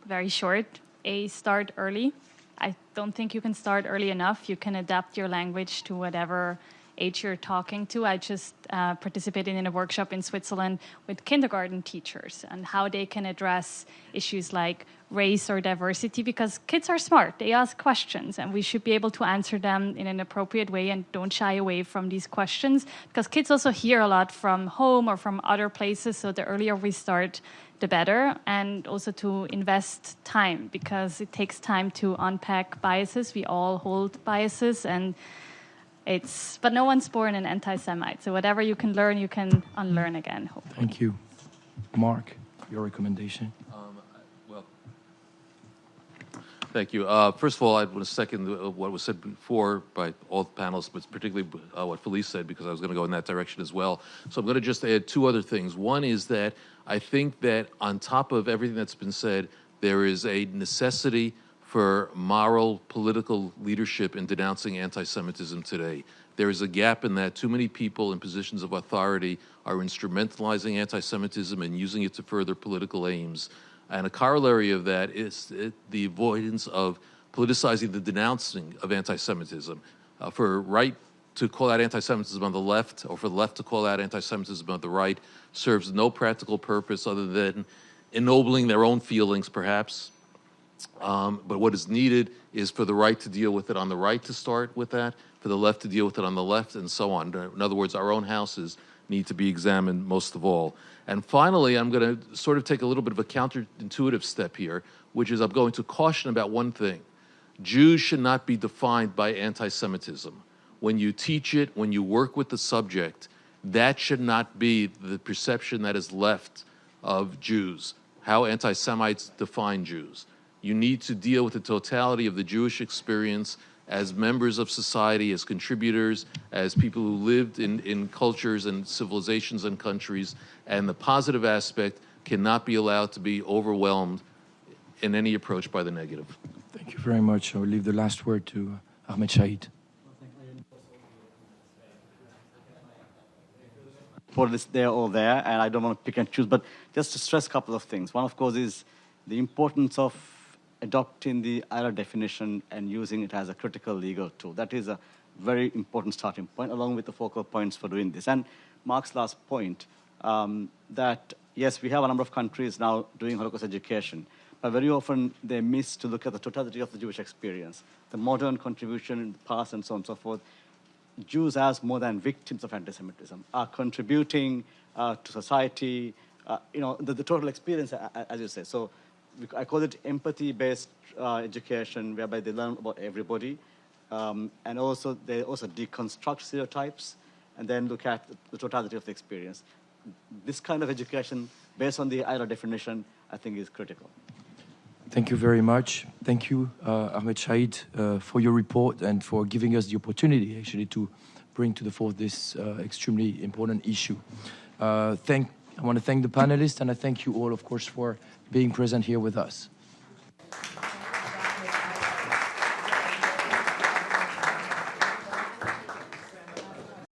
very short. Start early. I don't think you can start early enough. You can adapt your language to whatever age you're talking to. I just participated in a workshop in Switzerland with kindergarten teachers and how they can address issues like race or diversity, because kids are smart. They ask questions, and we should be able to answer them in an appropriate way and don't shy away from these questions, because kids also hear a lot from home or from other places. So the earlier we start, the better. And also to invest time, because it takes time to unpack biases. We all hold biases, and but no one's born an anti-Semite. So whatever you can learn, you can unlearn again, hopefully. Thank you. Mark, your recommendation? Thank you. First of all, I want to second what was said before by all the panelists, but particularly what Felice said, because I was going to go in that direction as well. So I'm going to just add two other things. One is that I think that on top of everything that's been said, there is a necessity for moral, political leadership in denouncing anti-Semitism today. There is a gap in that. Too many people in positions of authority are instrumentalizing anti-Semitism and using it to further political aims. And a corollary of that is the avoidance of politicizing the denouncing of anti-Semitism. For right to call out anti-Semitism on the left, or for the left to call out anti-Semitism on the right, serves no practical purpose other than ennobling their own feelings, perhaps. But what is needed is for the right to deal with it on the right to start with that, for the left to deal with it on the left, and so on. In other words, our own houses need to be examined most of all. And finally, I'm going to sort of take a little bit of a counterintuitive step here, which is I'm going to caution about one thing. Jews should not be defined by anti-Semitism. When you teach it, when you work with the subject, that should not be the perception that is left of Jews, how anti-Semites define Jews. You need to deal with the totality of the Jewish experience as members of society, as contributors, as people who lived in cultures and civilizations and countries, and the positive aspect cannot be allowed to be overwhelmed in any approach by the negative. Thank you very much. I will leave the last word to Ahmed Shahid. For this, they're all there, and I don't want to pick and choose, but just to stress a couple of things. One, of course, is the importance of adopting the IRA definition and using it as a critical legal tool. That is a very important starting point, along with the focal points for doing this. And Mark's last point, that, yes, we have a number of countries now doing Holocaust education, but very often they miss to look at the totality of the Jewish experience, the modern contribution in the past and so on and so forth. Jews, as more than victims of anti-Semitism, are contributing to society, the total experience, as you say. So I call it empathy-based education, whereby they learn about everybody, and also they also deconstruct stereotypes, and then look at the totality of the experience. This kind of education, based on the IRA definition, I think is critical. Thank you very much. Thank you, Ahmed Shahid, for your report and for giving us the opportunity, actually, to bring to the fore this extremely important issue. I want to thank the panelists, and I thank you all, of course, for being present here with us.